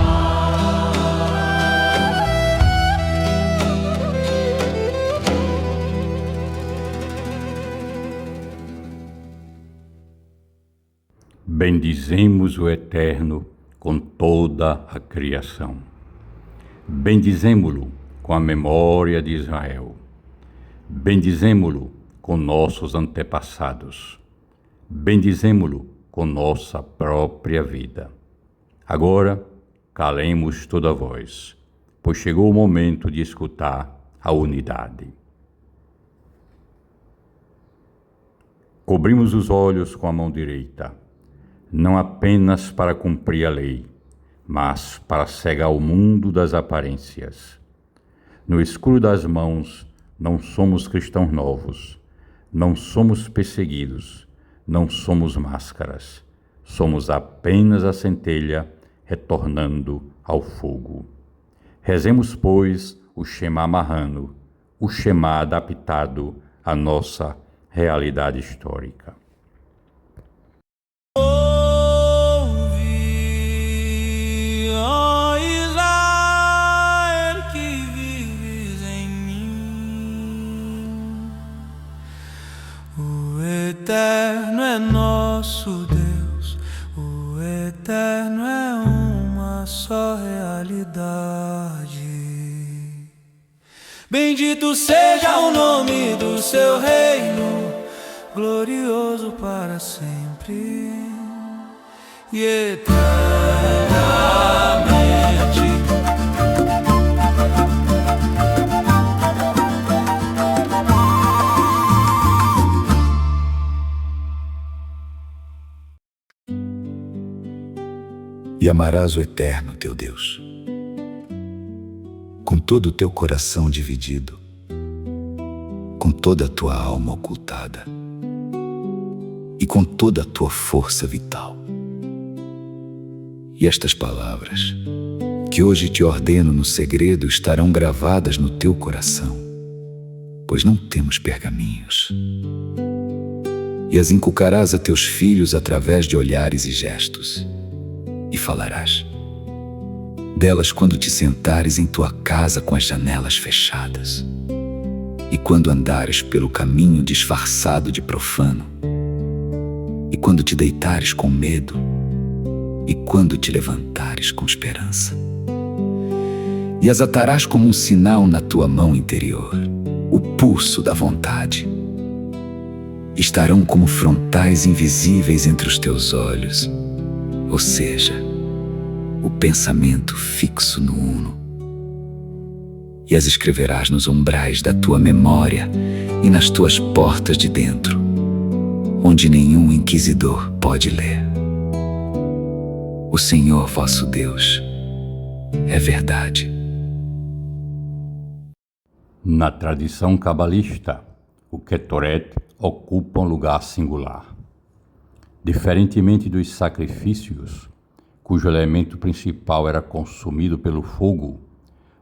Bendizemos o Eterno com toda a criação. Bendizemo-lo com a memória de Israel. Bendizemo-lo com nossos antepassados. Bendizemo-lo com nossa própria vida. Agora, calemos toda a voz, pois chegou o momento de escutar a unidade. Cobrimos os olhos com a mão direita, não apenas para cumprir a lei, mas para cegar o mundo das aparências. No escuro das mãos, não somos cristãos novos, não somos perseguidos, não somos máscaras, somos apenas a centelha retornando ao fogo. Rezemos, pois, o Shema Marrano, o Shema adaptado à nossa realidade histórica. Ouve, ó Israel, que vives em mim. O Eterno é nosso Deus, o Eterno é uma só realidade. Bendito seja o nome do seu reino, glorioso para sempre e eternamente. E amarás o Eterno teu Deus com todo o teu coração dividido, com toda a tua alma ocultada e com toda a tua força vital. E estas palavras, que hoje te ordeno no segredo, estarão gravadas no teu coração, pois não temos pergaminhos. E as inculcarás a teus filhos através de olhares e gestos, e falarás delas quando te sentares em tua casa com as janelas fechadas, e quando andares pelo caminho disfarçado de profano, e quando te deitares com medo, e quando te levantares com esperança. E as atarás como um sinal na tua mão interior, o pulso da vontade. Estarão como frontais invisíveis entre os teus olhos, ou seja, o pensamento fixo no Uno. E as escreverás nos umbrais da tua memória e nas tuas portas de dentro, onde nenhum inquisidor pode ler. O Senhor vosso Deus é verdade. Na tradição cabalista, o Ketoret ocupa um lugar singular. Diferentemente dos sacrifícios, cujo elemento principal era consumido pelo fogo,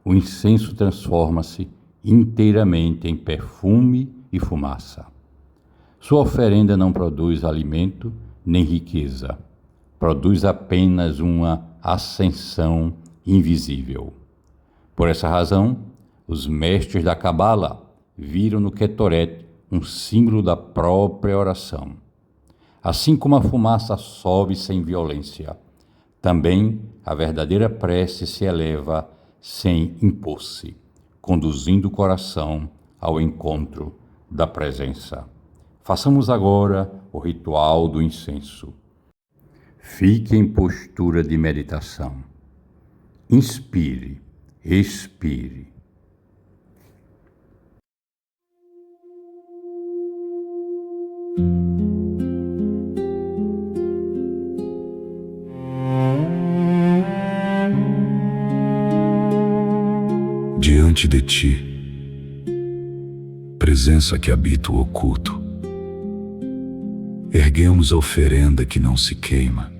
o incenso transforma-se inteiramente em perfume e fumaça. Sua oferenda não produz alimento nem riqueza, produz apenas uma ascensão invisível. Por essa razão, os mestres da Cabala viram no Ketoret um símbolo da própria oração. Assim como a fumaça sobe sem violência, também a verdadeira prece se eleva sem impor-se, conduzindo o coração ao encontro da presença. Façamos agora o ritual do incenso. Fique em postura de meditação. Inspire, expire. Diante de ti, presença que habita o oculto, erguemos a oferenda que não se queima,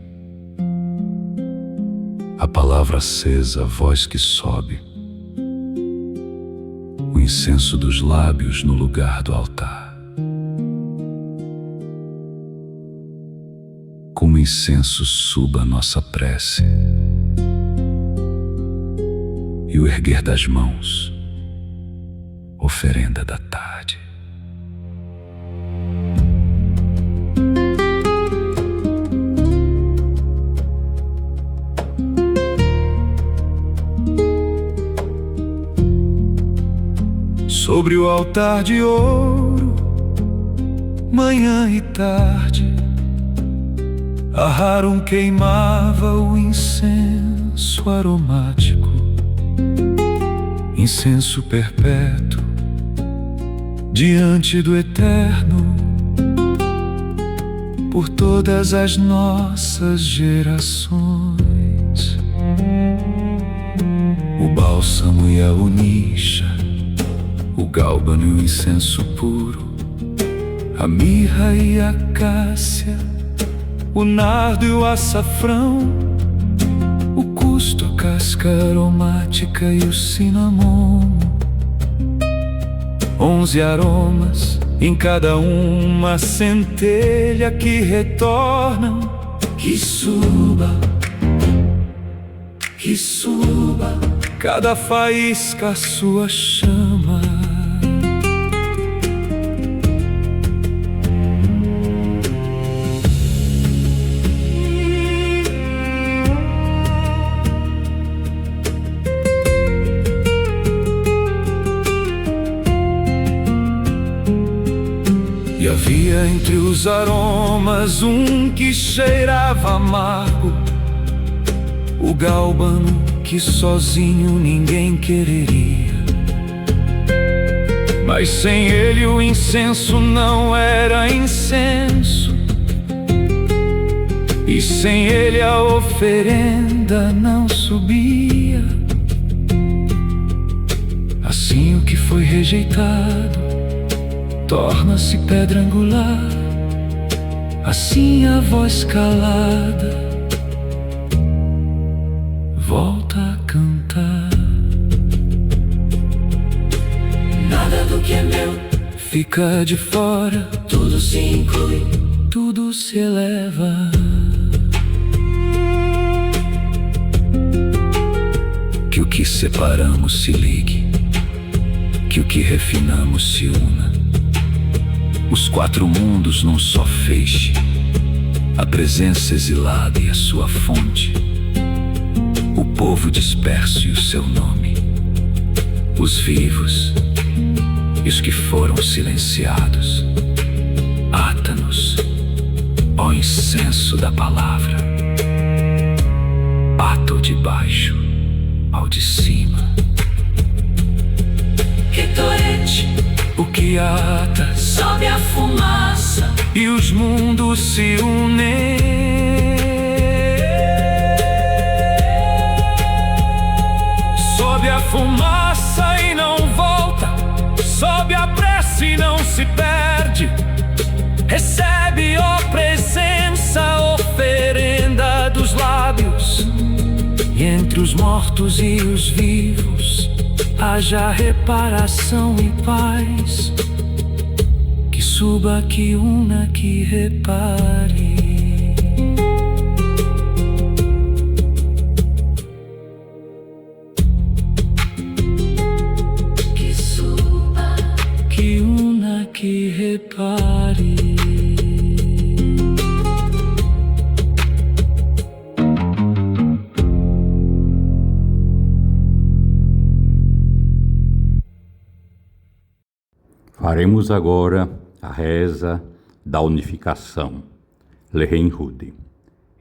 a palavra acesa, a voz que sobe, o incenso dos lábios no lugar do altar. Como incenso suba a nossa prece e o erguer das mãos, oferenda da tarde. sobre o altar de ouro, manhã e tarde, Aharon queimava o incenso aromático, incenso perpétuo diante do Eterno, por todas as nossas gerações. O bálsamo e a onixa, o gálbano e o incenso puro, a mirra e a cássia, o nardo e o açafrão, o custo, a casca aromática e o cinamomo. 11 aromas, em cada uma centelha que retornam. Que suba, cada faísca a sua chama. E havia entre os aromas um que cheirava amargo, o gálbano que sozinho ninguém quereria. Mas sem ele o incenso não era incenso, e sem ele a oferenda não subia. Assim o que foi rejeitado torna-se pedra angular, assim a voz calada volta a cantar. Nada do que é meu fica de fora, tudo se inclui, tudo se eleva. Que o que separamos se ligue, que o que refinamos se una. Os 4 mundos num só feixe, a presença exilada e a sua fonte, o povo disperso e o seu nome, os vivos e os que foram silenciados. Ata-nos, ó incenso da palavra, ata o de baixo ao de cima. Retorete, o que ata, sobe a fumaça e os mundos se unem. Sobe a fumaça e não volta, sobe a prece e não se perde. Recebe, ó presença, a oferenda dos lábios. E entre os mortos e os vivos haja reparação e paz. Que suba, que una, que repare. Que suba, que una, que repare. Faremos agora a reza da unificação, Lehenhud,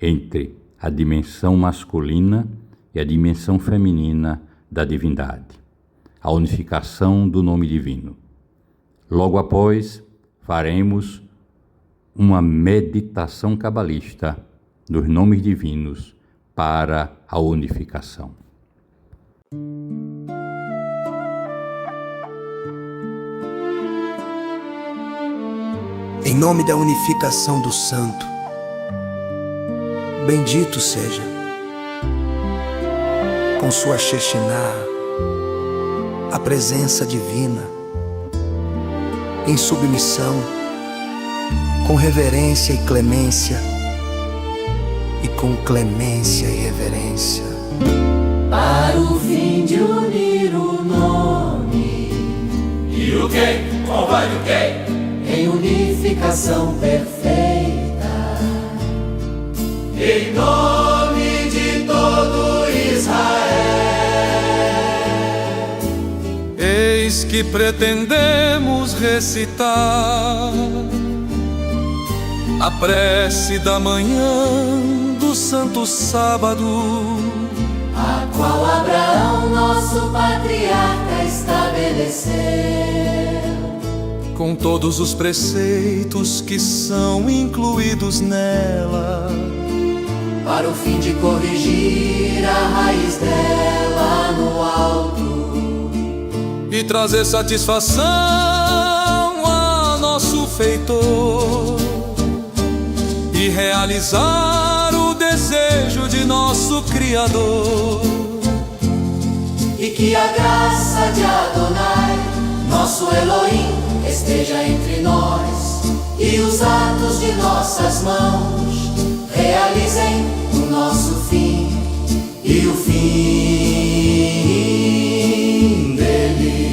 entre a dimensão masculina e a dimensão feminina da divindade, a unificação do nome divino. Logo após, faremos uma meditação cabalista dos nomes divinos para a unificação. Em nome da unificação do Santo, bendito seja, com sua Shekhinah, a presença divina, em submissão, com reverência e clemência, e com clemência e reverência. Para o fim de unir o nome e o quem, qual vai do quem? Em unificação perfeita, em nome de todo Israel. Eis que que pretendemos recitar a prece da manhã do Santo Sábado, a qual Abraão, nosso patriarca, estabeleceu, com todos os preceitos que são incluídos nela, para o fim de corrigir a raiz dela no alto e trazer satisfação a nosso feitor e realizar o desejo de nosso Criador. E que a graça de Adonai, nosso Elohim, esteja entre nós, e os atos de nossas mãos realizem o nosso fim e o fim dele.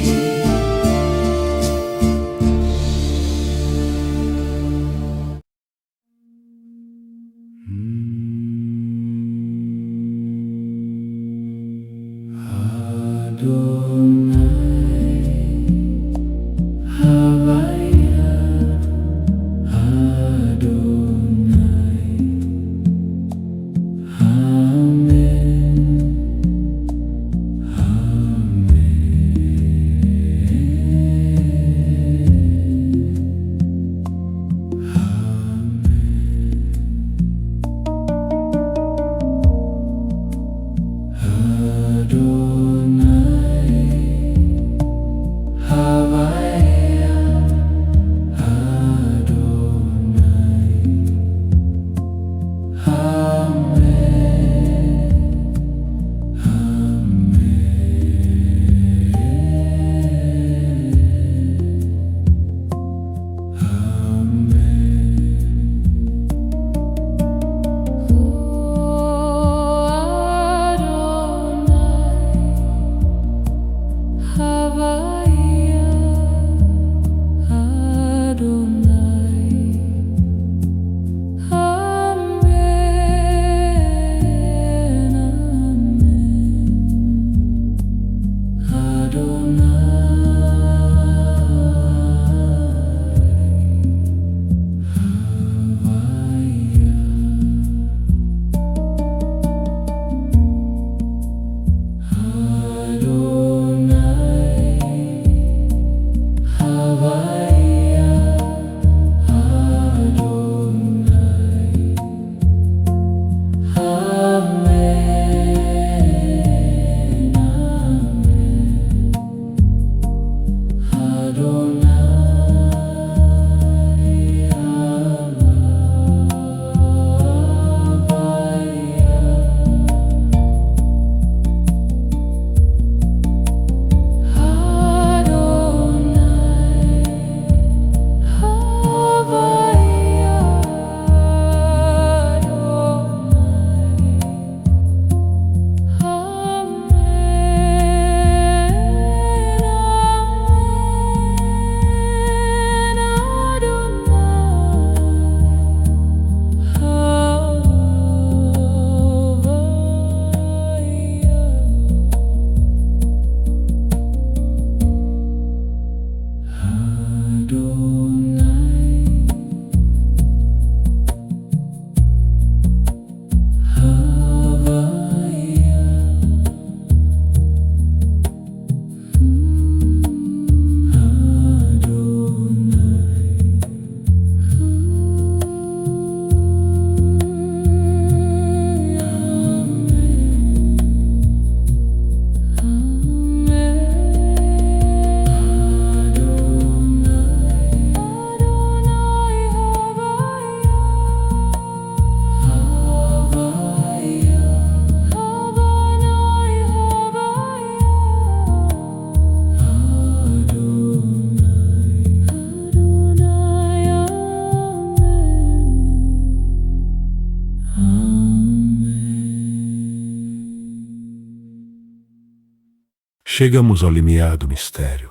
Chegamos ao limiar do mistério.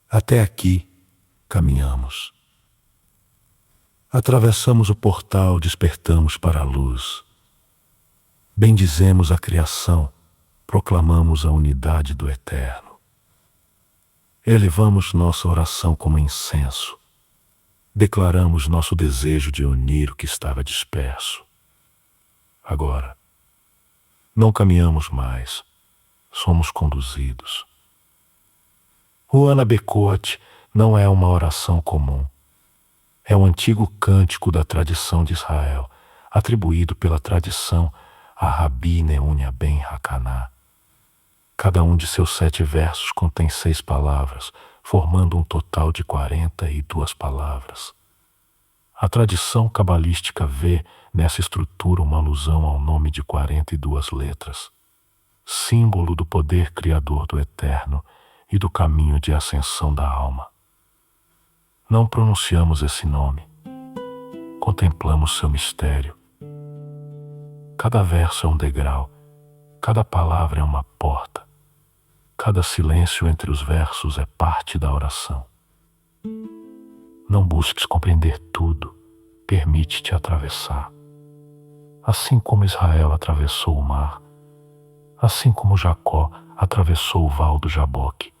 Até aqui caminhamos. Atravessamos o portal, despertamos para a luz. Bendizemos a criação, proclamamos a unidade do Eterno. elevamos nossa oração como incenso. Declaramos nosso desejo de unir o que estava disperso. Agora, não caminhamos mais, somos conduzidos. O Anabecote não é uma oração comum. É um antigo cântico da tradição de Israel, atribuído pela tradição a Rabi Neunia ben Hacaná. Cada um de seus 7 versos contém 6 palavras, formando um total de 42 palavras. A tradição cabalística vê nessa estrutura uma alusão ao nome de 42 letras, símbolo do poder criador do eterno e do caminho de ascensão da alma. Não pronunciamos esse nome, contemplamos seu mistério. Cada verso é um degrau, cada palavra é uma porta, cada silêncio entre os versos é parte da oração. Não busques compreender tudo, permite-te atravessar. Assim como Israel atravessou o mar, assim como Jacó atravessou o val do Jaboque,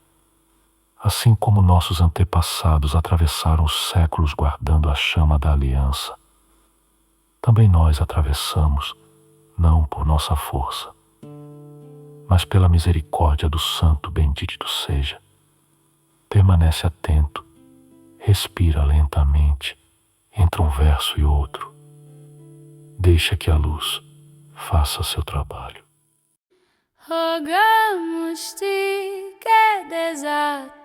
assim como nossos antepassados atravessaram os séculos guardando a chama da aliança, também nós atravessamos, não por nossa força, mas pela misericórdia do Santo bendito seja. Permanece atento, respira lentamente entre um verso e outro. Deixa que a luz faça seu trabalho. Rogamos-te que desate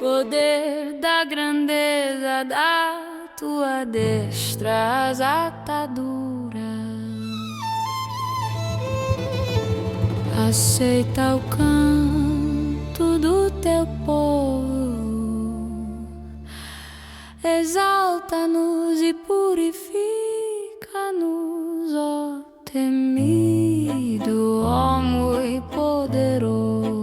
poder da grandeza da tua destra as ataduras. Aceita o canto do teu povo, exalta-nos e purifica-nos, ó temido, ó muito poderoso.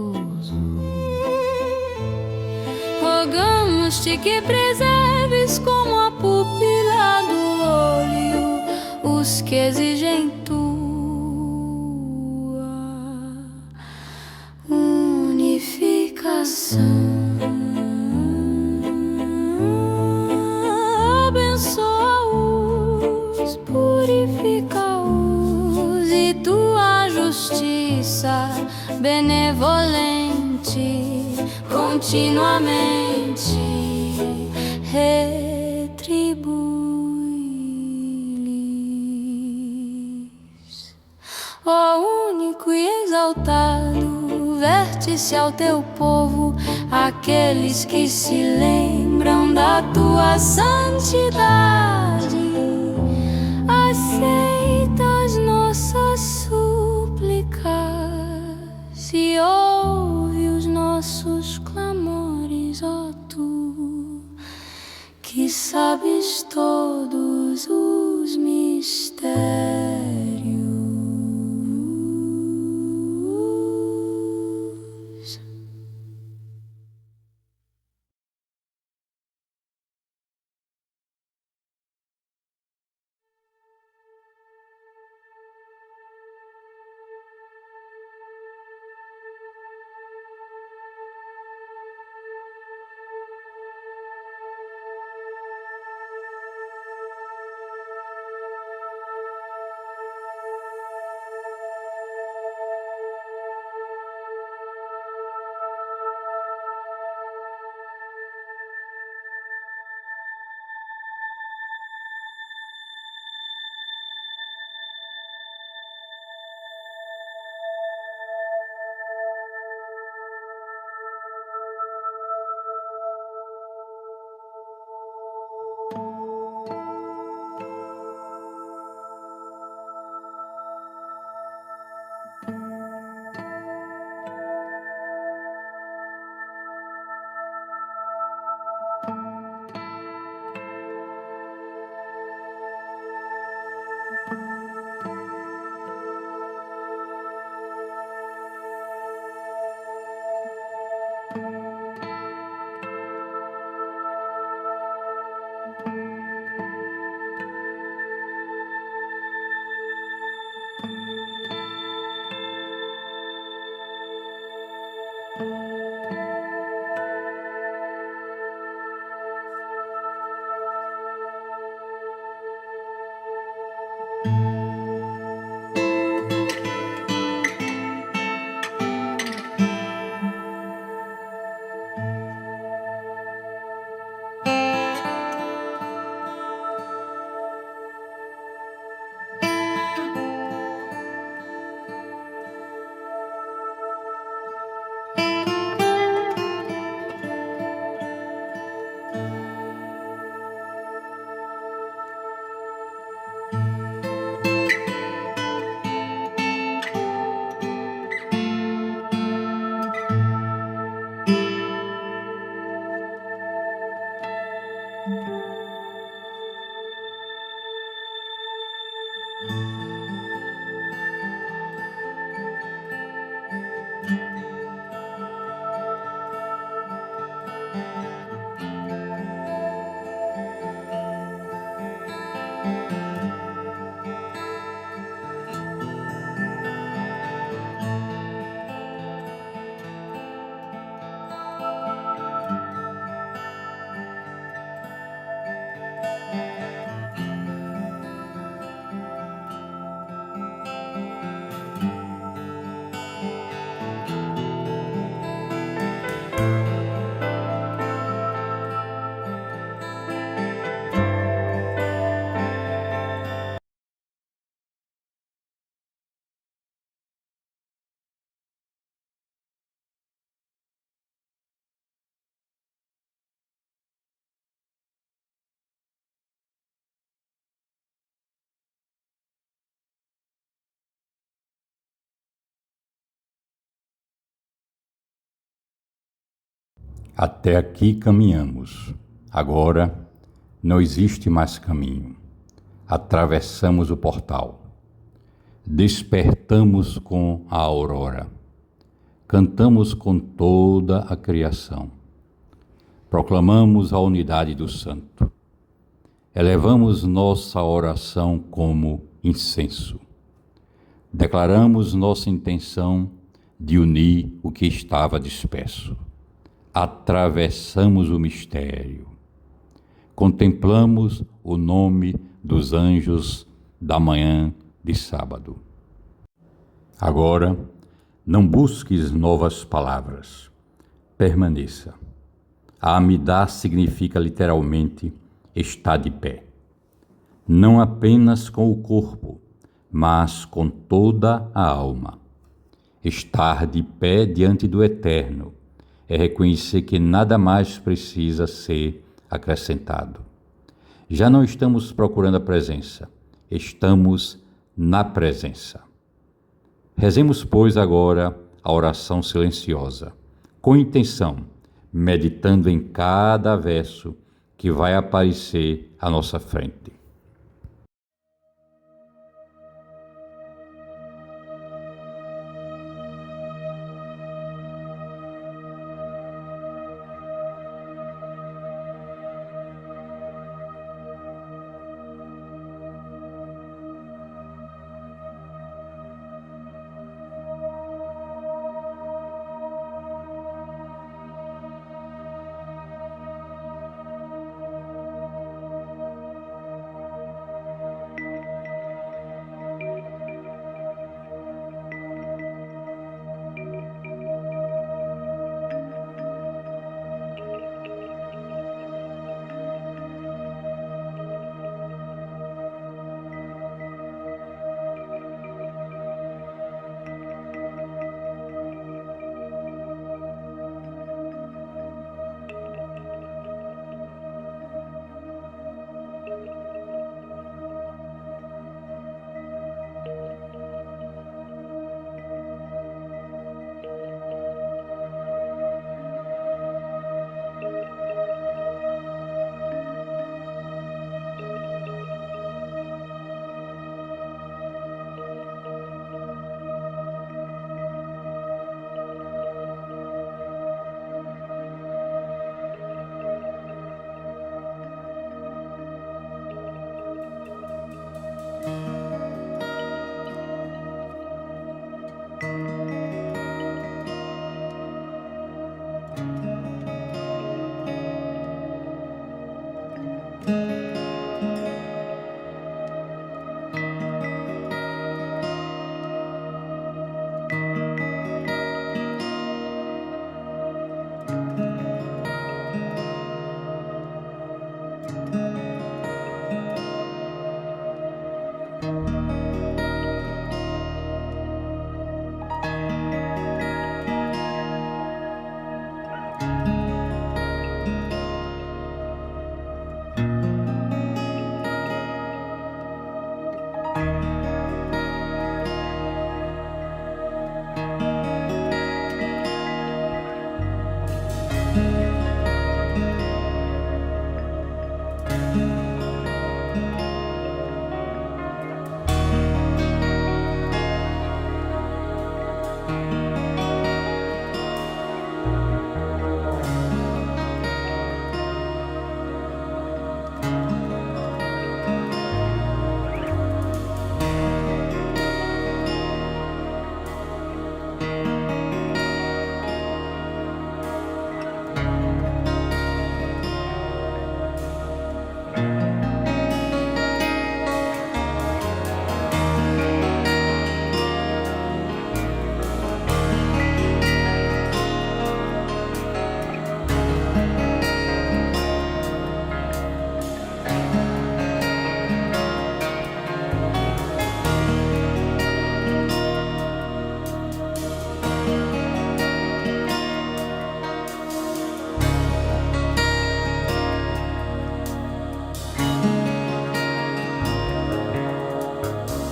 Rogamos-te que preserves como a pupila do olho os que exigem tua unificação. Abençoa-os, purifica-os e tua justiça benevolente continuamente retribui-lhes. Ó único e exaltado, verte-se ao teu povo aqueles que se lembram da tua santidade. Aceita as nossas súplicas e ouve os nossos clamores, ó tu, que sabes todos os mistérios. Até aqui caminhamos. Agora não existe mais caminho. Atravessamos o portal. Despertamos com a aurora. Cantamos com toda a criação. Proclamamos a unidade do Santo. Elevamos nossa oração como incenso. Declaramos nossa intenção de unir o que estava disperso. Atravessamos o mistério. Contemplamos o nome dos anjos da manhã de sábado. Agora, não busques novas palavras. Permaneça. A Amidá significa literalmente estar de pé. Não apenas com o corpo, mas com toda a alma. Estar de pé diante do Eterno é reconhecer que nada mais precisa ser acrescentado. Já não estamos procurando a presença, estamos na presença. Rezemos, pois, agora a oração silenciosa, com intenção, meditando em cada verso que vai aparecer à nossa frente.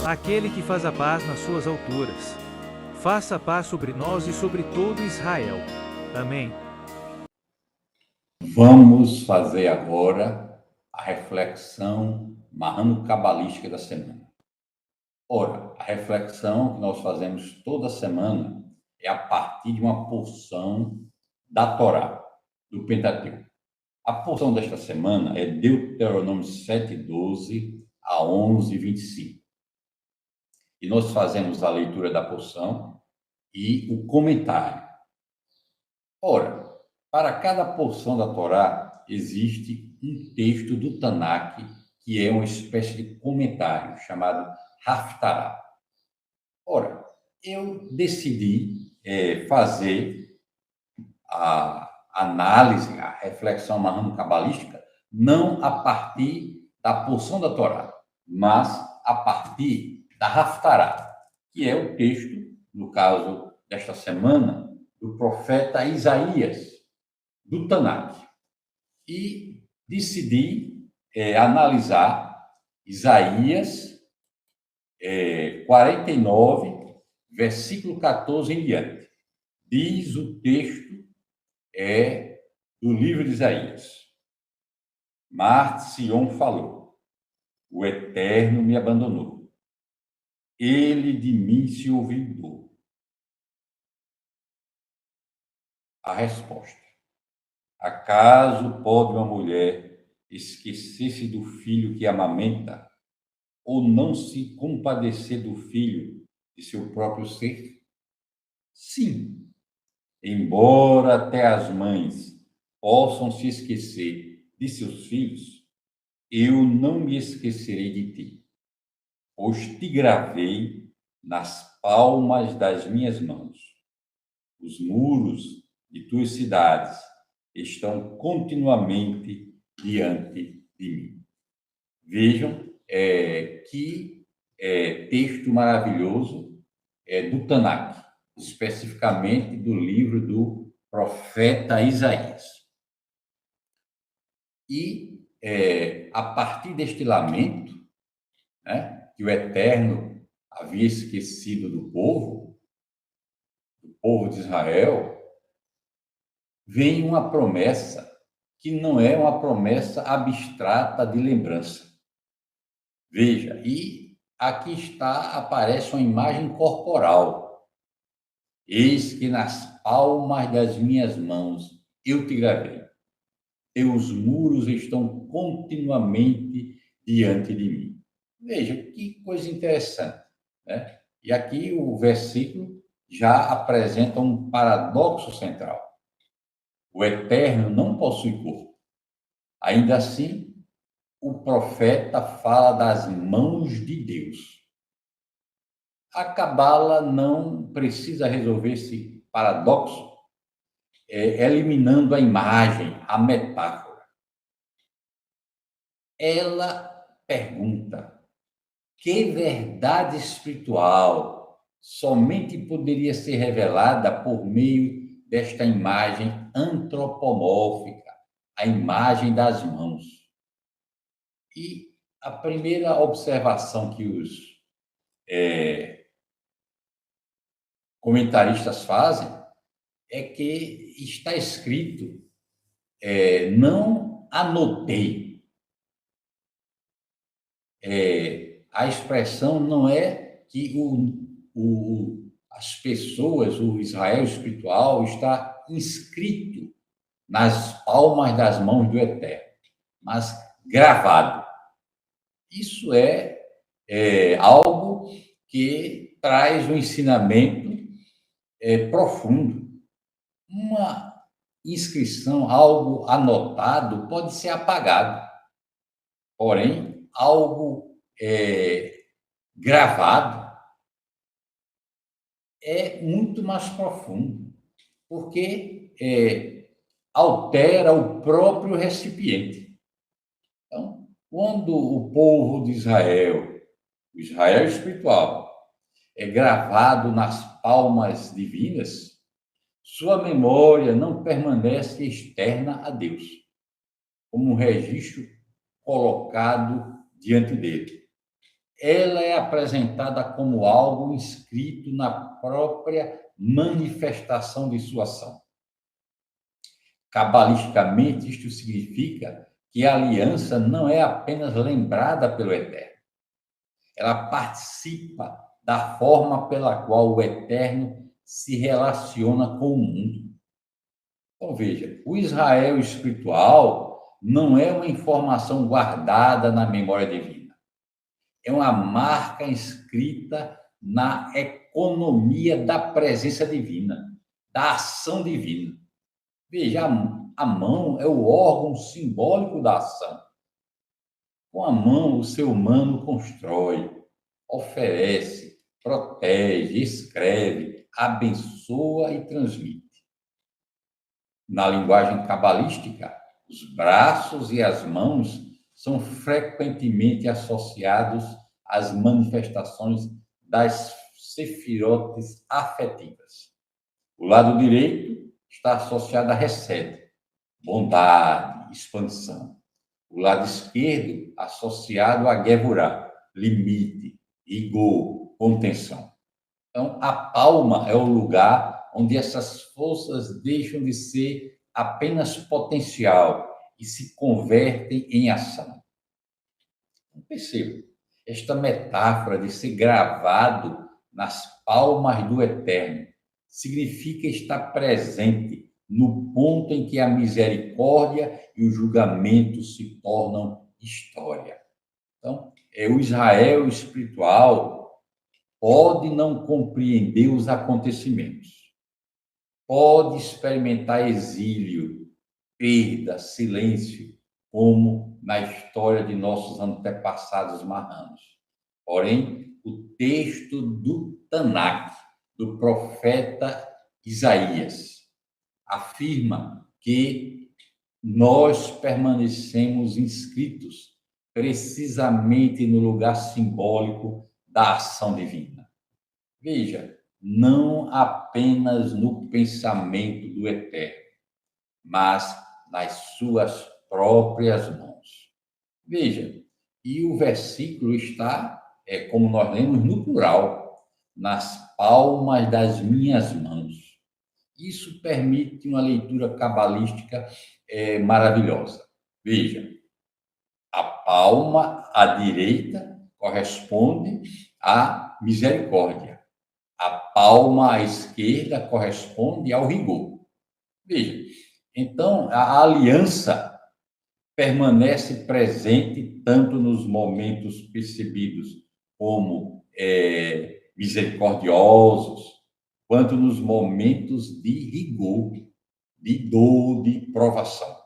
aquele que faz a paz nas suas alturas. Faça a paz sobre nós e sobre todo Israel. Amém. Vamos fazer agora a reflexão marrano-cabalística da semana. Ora, a reflexão que nós fazemos toda semana é a partir de uma porção da Torá, do Pentateuco. A porção desta semana é Deuteronômio 7:12 a 11:25. E nós fazemos a leitura da porção e o comentário. Ora, para cada porção da Torá existe um texto do Tanakh, que é uma espécie de comentário, chamado Haftarah. Ora, eu decidi fazer a análise, a reflexão marrano-cabalística, não a partir da porção da Torá, mas a partir da Haftarah, que é o texto, no caso desta semana, do profeta Isaías, do Tanakh. E decidi analisar Isaías 49, versículo 14 em diante. Diz o texto do livro de Isaías: Marte Sion falou, o Eterno me abandonou. Ele de mim se olvidou. A resposta: acaso pode uma mulher esquecer-se do filho que amamenta, ou não se compadecer do filho de seu próprio ser? Sim, embora até as mães possam se esquecer de seus filhos, eu não me esquecerei de ti, pois te gravei nas palmas das minhas mãos. Os muros de tuas cidades estão continuamente diante de mim. Vejam que texto maravilhoso do Tanakh, especificamente do livro do profeta Isaías. E a partir deste lamento, que o Eterno havia esquecido do povo de Israel, vem uma promessa que não é uma promessa abstrata de lembrança. Veja, e aqui aparece uma imagem corporal. Eis que nas palmas das minhas mãos eu te gravei. Teus muros estão continuamente diante de mim. Veja, que coisa interessante, né? E aqui o versículo já apresenta um paradoxo central. O Eterno não possui corpo. Ainda assim, o profeta fala das mãos de Deus. A Cabala não precisa resolver esse paradoxo eliminando a imagem, a metáfora. Ela pergunta: que verdade espiritual somente poderia ser revelada por meio desta imagem antropomórfica, a imagem das mãos? E a primeira observação que os comentaristas fazem é que está escrito, não anotei. A expressão não é que as pessoas, o Israel espiritual, está inscrito nas palmas das mãos do Eterno, mas gravado. Isso é algo que traz um ensinamento profundo. Uma inscrição, algo anotado, pode ser apagado. Porém, algo gravado é muito mais profundo, porque altera o próprio recipiente. Então, quando o povo de Israel, o Israel espiritual, é gravado nas palmas divinas, sua memória não permanece externa a Deus, como um registro colocado diante dele. ela é apresentada como algo inscrito na própria manifestação de sua ação. Cabalisticamente, isto significa que a aliança não é apenas lembrada pelo Eterno, ela participa da forma pela qual o Eterno se relaciona com o mundo. Então, veja, o Israel espiritual não é uma informação guardada na memória divina. É uma marca inscrita na economia da presença divina, da ação divina. Veja, a mão é o órgão simbólico da ação. Com a mão, o ser humano constrói, oferece, protege, escreve, abençoa e transmite. Na linguagem cabalística, os braços e as mãos são frequentemente associados às manifestações das sefirotes afetivas. O lado direito está associado a Hesed, bondade, expansão. O lado esquerdo associado a Gevurah, limite, rigor, contenção. Então, a palma é o lugar onde essas forças deixam de ser apenas potencial e se convertem em ação. Perceba, esta metáfora de ser gravado nas palmas do Eterno significa estar presente no ponto em que a misericórdia e o julgamento se tornam história. Então, o Israel espiritual pode não compreender os acontecimentos, pode experimentar exílio, perda, silêncio, como na história de nossos antepassados marranos. Porém, o texto do Tanakh, do profeta Isaías, afirma que nós permanecemos inscritos precisamente no lugar simbólico da ação divina. Veja, não apenas no pensamento do Eterno, mas nas suas próprias mãos. Veja, e o versículo está, como nós lemos, no plural, nas palmas das minhas mãos. Isso permite uma leitura cabalística maravilhosa. Veja, a palma à direita corresponde à misericórdia. A palma à esquerda corresponde ao rigor. Veja, então a aliança permanece presente tanto nos momentos percebidos como misericordiosos, quanto nos momentos de rigor, de dor, de provação.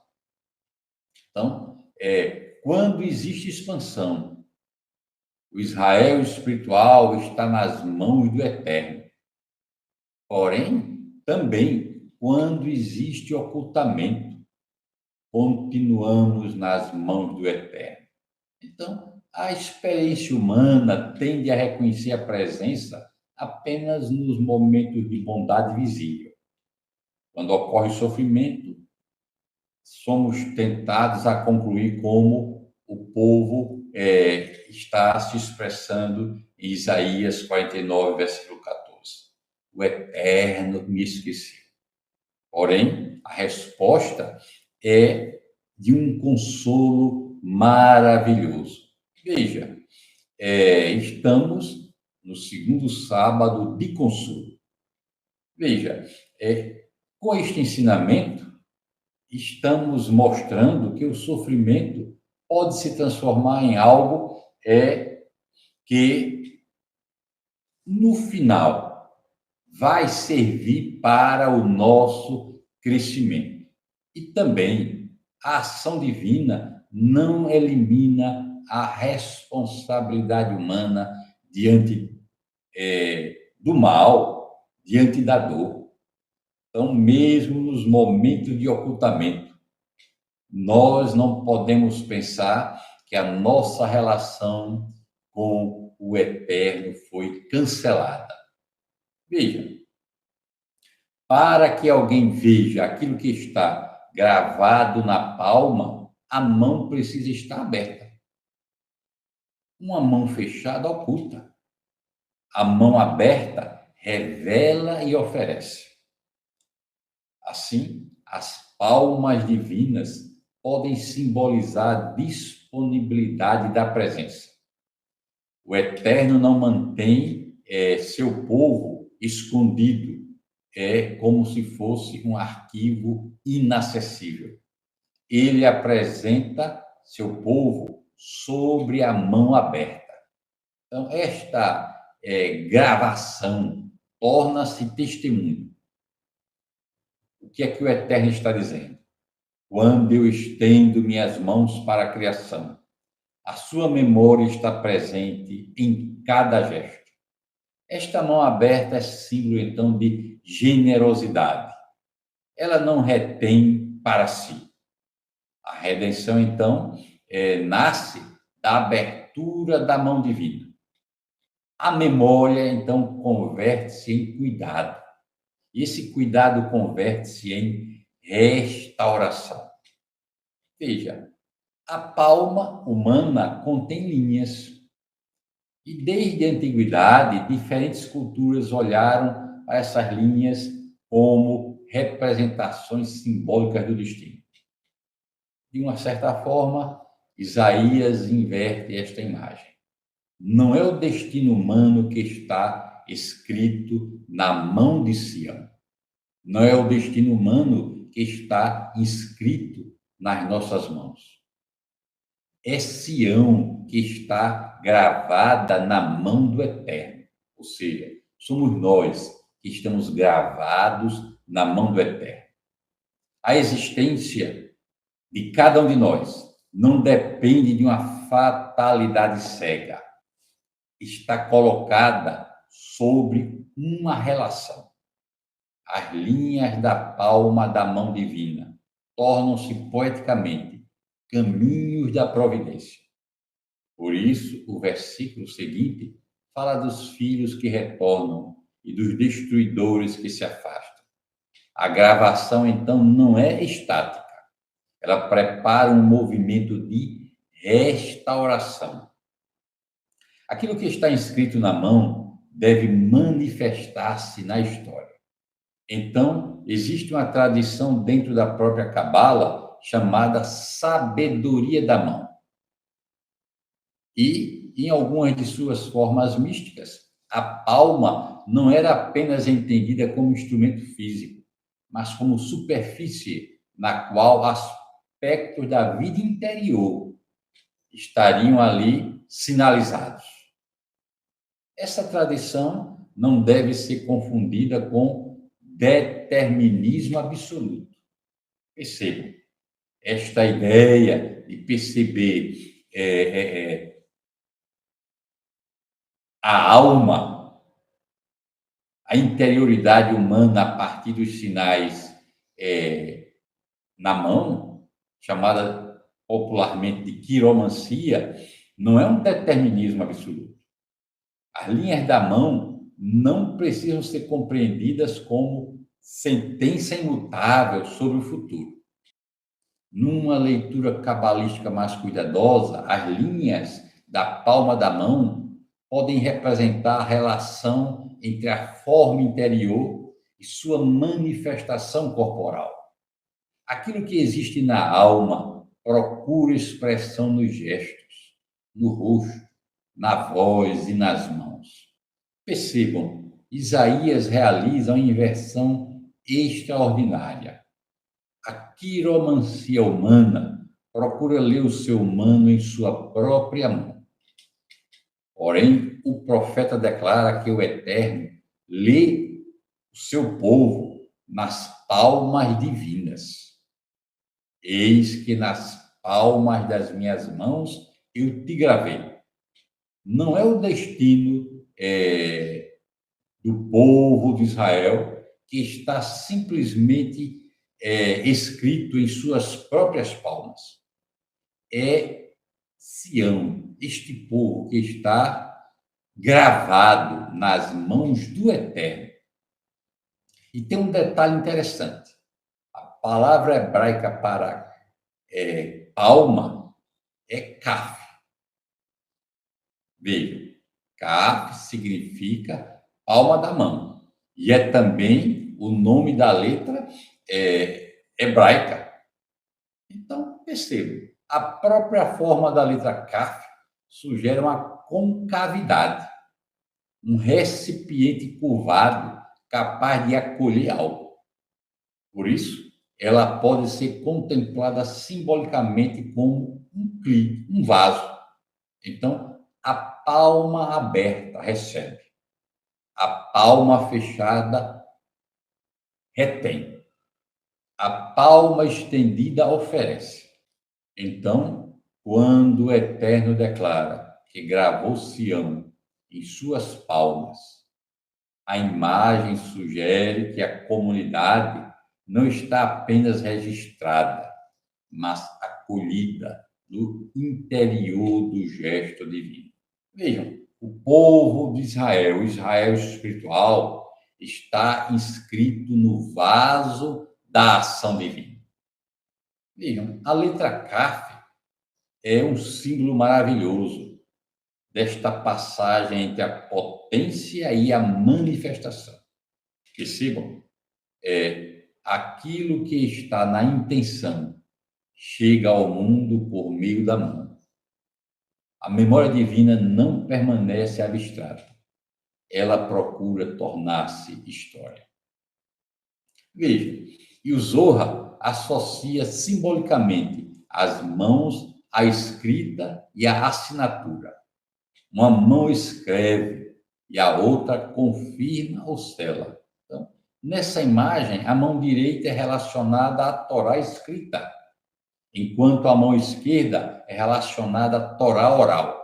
Então, quando existe expansão, o Israel espiritual está nas mãos do Eterno. Porém, também, quando existe ocultamento, continuamos nas mãos do Eterno. Então, a experiência humana tende a reconhecer a presença apenas nos momentos de bondade visível. Quando ocorre sofrimento, somos tentados a concluir como o povo está se expressando em Isaías 49, versículo 14. O Eterno me esqueceu. Porém, a resposta é de um consolo maravilhoso. Veja, estamos no segundo sábado de consolo. Veja, com este ensinamento, estamos mostrando que o sofrimento pode se transformar em algo que, no final, vai servir para o nosso crescimento. E também, a ação divina não elimina a responsabilidade humana diante do mal, diante da dor. Então, mesmo nos momentos de ocultamento, nós não podemos pensar que a nossa relação com o Eterno foi cancelada. Veja, para que alguém veja aquilo que está gravado na palma, a mão precisa estar aberta. Uma mão fechada oculta. A mão aberta revela e oferece. Assim, as palmas divinas podem simbolizar a disponibilidade da presença. O Eterno não mantém seu povo escondido, como se fosse um arquivo inacessível. Ele apresenta seu povo sobre a mão aberta. Então, esta gravação torna-se testemunho. O que é que o Eterno está dizendo? Quando eu estendo minhas mãos para a criação, a sua memória está presente em cada gesto. Esta mão aberta é símbolo, então, de generosidade. Ela não retém para si. A redenção, então, nasce da abertura da mão divina. A memória, então, converte-se em cuidado. Esse cuidado converte-se em restauração. Veja, a palma humana contém linhas. E desde a antiguidade, diferentes culturas olharam para essas linhas como representações simbólicas do destino. De uma certa forma, Isaías inverte esta imagem. Não é o destino humano que está escrito na mão de Sião. Não é o destino humano que está inscrito nas nossas mãos. É Sião que está gravada na mão do Eterno. Ou seja, somos nós que estamos gravados na mão do Eterno. A existência de cada um de nós não depende de uma fatalidade cega. Está colocada sobre uma relação. As linhas da palma da mão divina tornam-se poeticamente caminhos da providência. Por isso, o versículo seguinte fala dos filhos que retornam e dos destruidores que se afastam. A gravação, então, não é estática. Ela prepara um movimento de restauração. Aquilo que está inscrito na mão deve manifestar-se na história. Então, existe uma tradição dentro da própria Cabala chamada sabedoria da mão. E, em algumas de suas formas místicas, a palma não era apenas entendida como instrumento físico, mas como superfície na qual aspectos da vida interior estariam ali sinalizados. Essa tradição não deve ser confundida com determinismo absoluto. Percebam, esta ideia de perceber a alma, a interioridade humana a partir dos sinais na mão, chamada popularmente de quiromancia, não é um determinismo absoluto. As linhas da mão não precisam ser compreendidas como sentença imutável sobre o futuro. Numa leitura cabalística mais cuidadosa, as linhas da palma da mão podem representar a relação entre a forma interior e sua manifestação corporal. Aquilo que existe na alma procura expressão nos gestos, no rosto, na voz e nas mãos. Percebam, Isaías realiza uma inversão extraordinária. A quiromancia humana procura ler o ser humano em sua própria mão. Porém, o profeta declara que o Eterno lê o seu povo nas palmas divinas. Eis que nas palmas das minhas mãos eu te gravei. Não é o destino do povo de Israel que está simplesmente escrito em suas próprias palmas. É Sião, este povo que está gravado nas mãos do Eterno. E tem um detalhe interessante. A palavra hebraica para palma é kaf. Veja, Kaf significa palma da mão. E é também o nome da letra hebraica. Então, perceba, a própria forma da letra Kaf sugere uma concavidade, um recipiente curvado capaz de acolher algo. Por isso, ela pode ser contemplada simbolicamente como um vaso. Então, a palma aberta recebe, a palma fechada retém, a palma estendida oferece. Então, quando o Eterno declara que gravou Sião em suas palmas, a imagem sugere que a comunidade não está apenas registrada, mas acolhida no interior do gesto divino. Vejam, o povo de Israel, o Israel espiritual, está inscrito no vaso da ação divina. Vejam, a letra Kaf é um símbolo maravilhoso desta passagem entre a potência e a manifestação. Percebam? Aquilo que está na intenção chega ao mundo por meio da mão. A memória divina não permanece abstrata. Ela procura tornar-se história. Veja, e o Zohar associa simbolicamente as mãos à escrita e à assinatura. Uma mão escreve e a outra confirma ou sela. Então, nessa imagem, a mão direita é relacionada à Torá escrita, enquanto a mão esquerda é relacionada à Torá oral.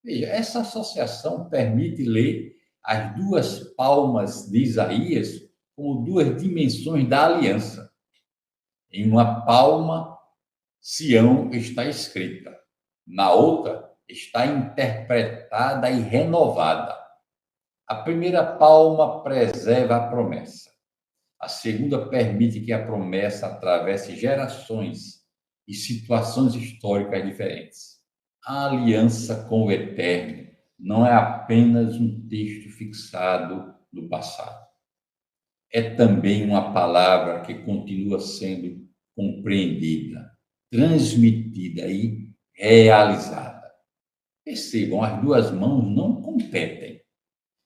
Veja, essa associação permite ler as duas palmas de Isaías como duas dimensões da aliança. Em uma palma, Sião está escrita. Na outra, está interpretada e renovada. A primeira palma preserva a promessa. A segunda permite que a promessa atravesse gerações e situações históricas diferentes. A aliança com o Eterno não é apenas um texto fixado no passado. É também uma palavra que continua sendo compreendida, transmitida e realizada. Percebam, as duas mãos não competem.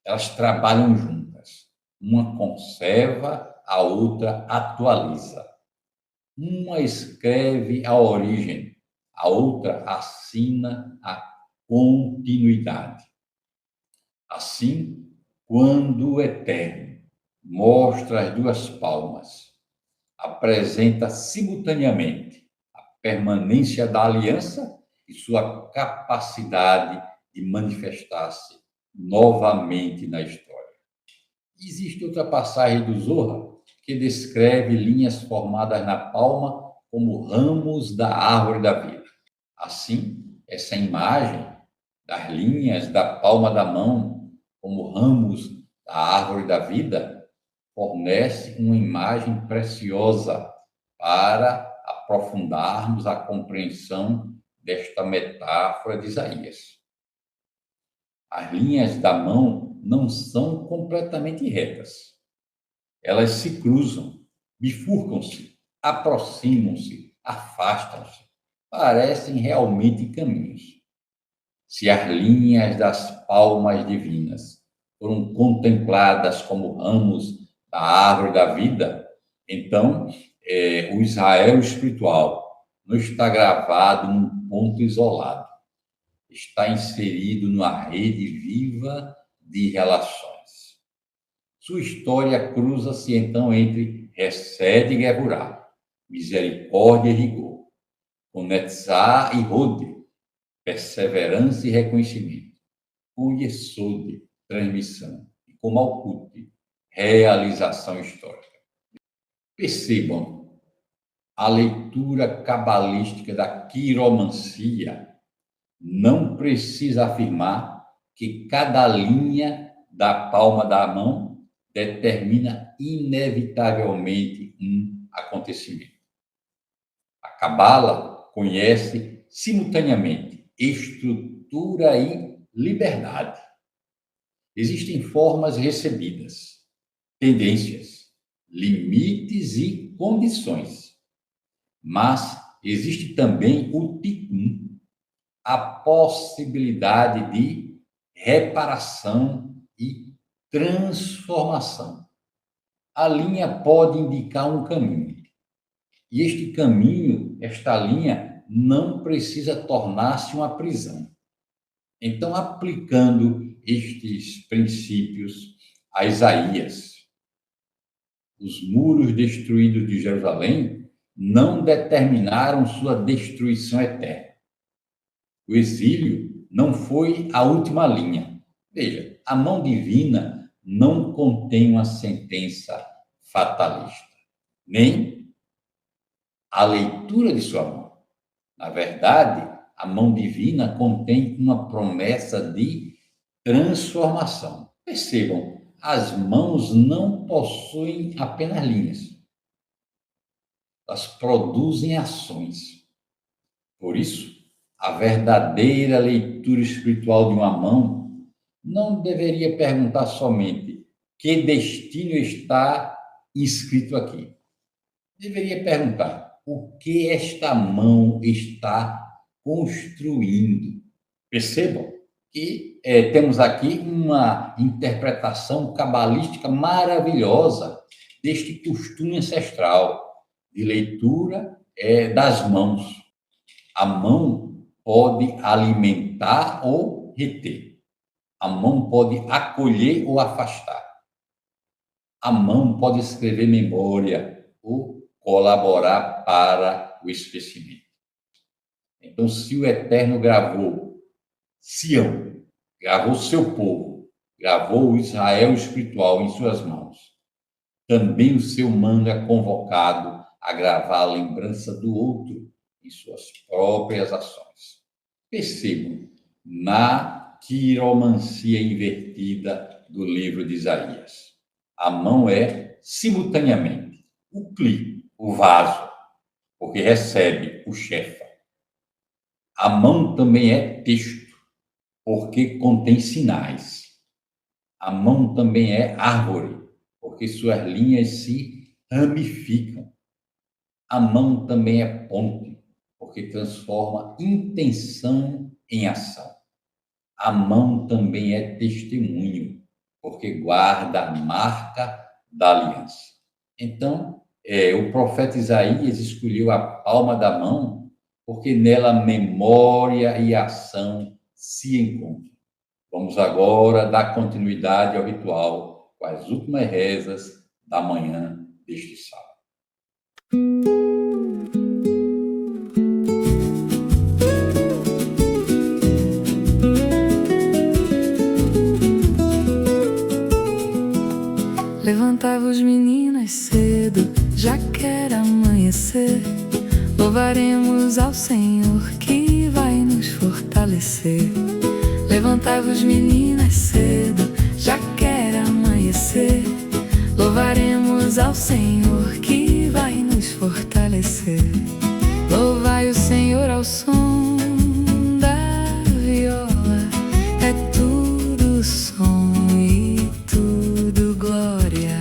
Elas trabalham juntas. Uma conserva, a outra atualiza. Uma escreve a origem, a outra assina a continuidade. Assim, quando o Eterno mostra as duas palmas, apresenta simultaneamente a permanência da aliança e sua capacidade de manifestar-se novamente na história. Existe outra passagem do Zohar que descreve linhas formadas na palma como ramos da árvore da vida. Assim, essa imagem das linhas da palma da mão como ramos da árvore da vida fornece uma imagem preciosa para aprofundarmos a compreensão desta metáfora de Isaías. As linhas da mão não são completamente retas. Elas se cruzam, bifurcam-se, aproximam-se, afastam-se, parecem realmente caminhos. Se as linhas das palmas divinas foram contempladas como ramos da árvore da vida, então o Israel espiritual não está gravado num ponto isolado, está inserido numa rede viva de relações. Sua história cruza-se então entre Hesed e Geburah, misericórdia e rigor, com Netzah e Hod, perseverança e reconhecimento, com Yesod, transmissão, e com Malkut, realização histórica. Percebam, a leitura cabalística da quiromancia não precisa afirmar que cada linha da palma da mão determina inevitavelmente um acontecimento. A Cabala conhece simultaneamente estrutura e liberdade. Existem formas recebidas, tendências, limites e condições. Mas existe também o tikkun, a possibilidade de reparação e transformação. A linha pode indicar um caminho. E este caminho, esta linha, não precisa tornar-se uma prisão. Então, aplicando estes princípios a Isaías, os muros destruídos de Jerusalém não determinaram sua destruição eterna. O exílio não foi a última linha. Veja, a mão divina não contém uma sentença fatalista, nem a leitura de sua mão. Na verdade, a mão divina contém uma promessa de transformação. Percebam, as mãos não possuem apenas linhas. Elas produzem ações. Por isso, a verdadeira leitura espiritual de uma mão não deveria perguntar somente que destino está inscrito aqui. Deveria perguntar o que esta mão está construindo. Percebam que temos aqui uma interpretação cabalística maravilhosa deste costume ancestral de leitura das mãos. A mão pode alimentar ou reter. A mão pode acolher ou afastar. A mão pode escrever memória ou colaborar para o esquecimento. Então, se o Eterno gravou Sião, gravou seu povo, gravou o Israel espiritual em suas mãos, também o ser humano é convocado a gravar a lembrança do outro em suas próprias ações. Percebam, na quiromancia invertida do livro de Isaías, a mão é, simultaneamente, o cli, o vaso, porque recebe o chefe. A mão também é texto, porque contém sinais. A mão também é árvore, porque suas linhas se ramificam. A mão também é ponte, porque transforma intenção em ação. A mão também é testemunho, porque guarda a marca da aliança. Então, o profeta Isaías escolheu a palma da mão porque nela memória e ação se encontram. Vamos agora dar continuidade ao ritual com as últimas rezas da manhã deste sábado. Levantai-vos, meninas, cedo, já quer amanhecer. Louvaremos ao Senhor que vai nos fortalecer. Levantai-vos, meninas, cedo, já quer amanhecer. Louvaremos ao Senhor que vai nos fortalecer. Louvai o Senhor ao som da viola, é tudo som e tudo glória.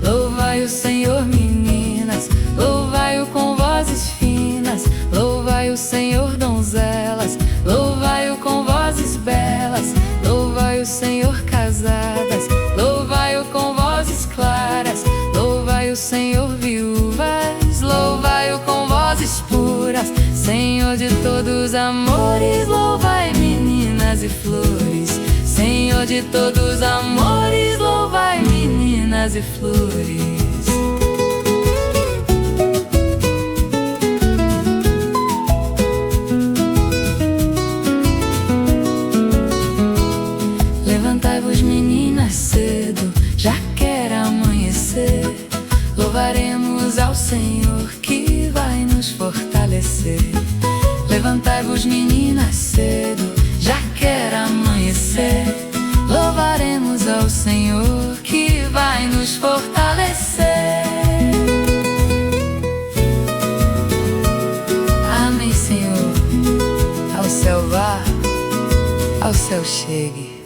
Louvai o Senhor, meninas, louvai-o com vozes finas. Louvai o Senhor, donzelas, louvai-o com vozes belas. Louvai o Senhor, casadas, louvai-o com vozes claras. Louvai o Senhor, viúvas, louvai-o com vozes puras. Senhor de todos os amores, louvai meninas e flores. Senhor de todos os amores, louvai meninas e flores. Levantai-vos, meninas, cedo, já quer amanhecer. Louvaremos ao Senhor que vai nos fortalecer. Levantai-vos, meninas, cedo, já quer amanhecer. Louvaremos ao Senhor que vai nos fortalecer. Amém, Senhor. Ao céu vá, ao ao céu chegue.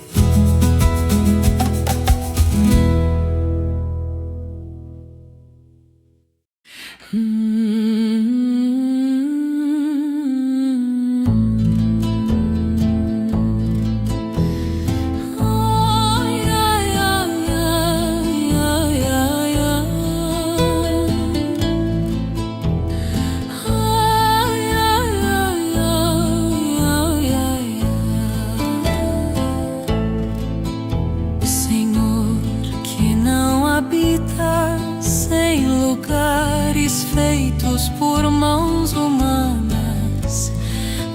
Sem lugares feitos por mãos humanas,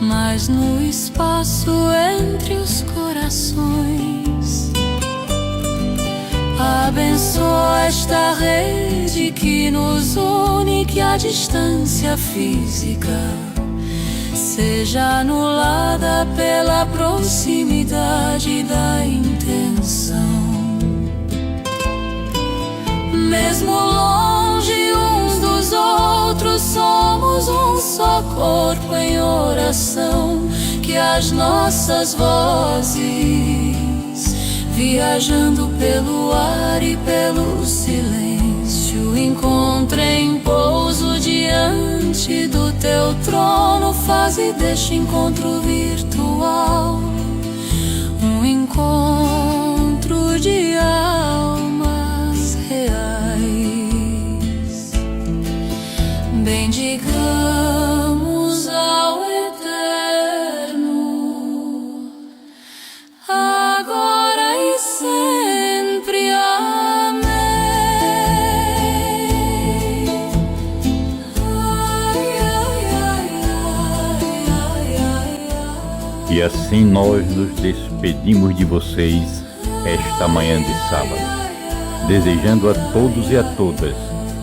mas no espaço entre os corações. Abençoa esta rede que nos une, que a distância física seja anulada pela proximidade da intenção. Mesmo longe uns dos outros, somos um só corpo em oração. Que as nossas vozes, viajando pelo ar e pelo silêncio, encontrem pouso diante do teu trono. Faz e deixa encontro virtual, um encontro de almas reais. Bendigamos ao Eterno, agora e sempre. Amém. E assim nós nos despedimos de vocês esta manhã de sábado, desejando a todos e a todas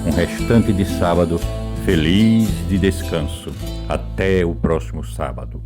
um restante de sábado feliz de descanso. Até o próximo sábado.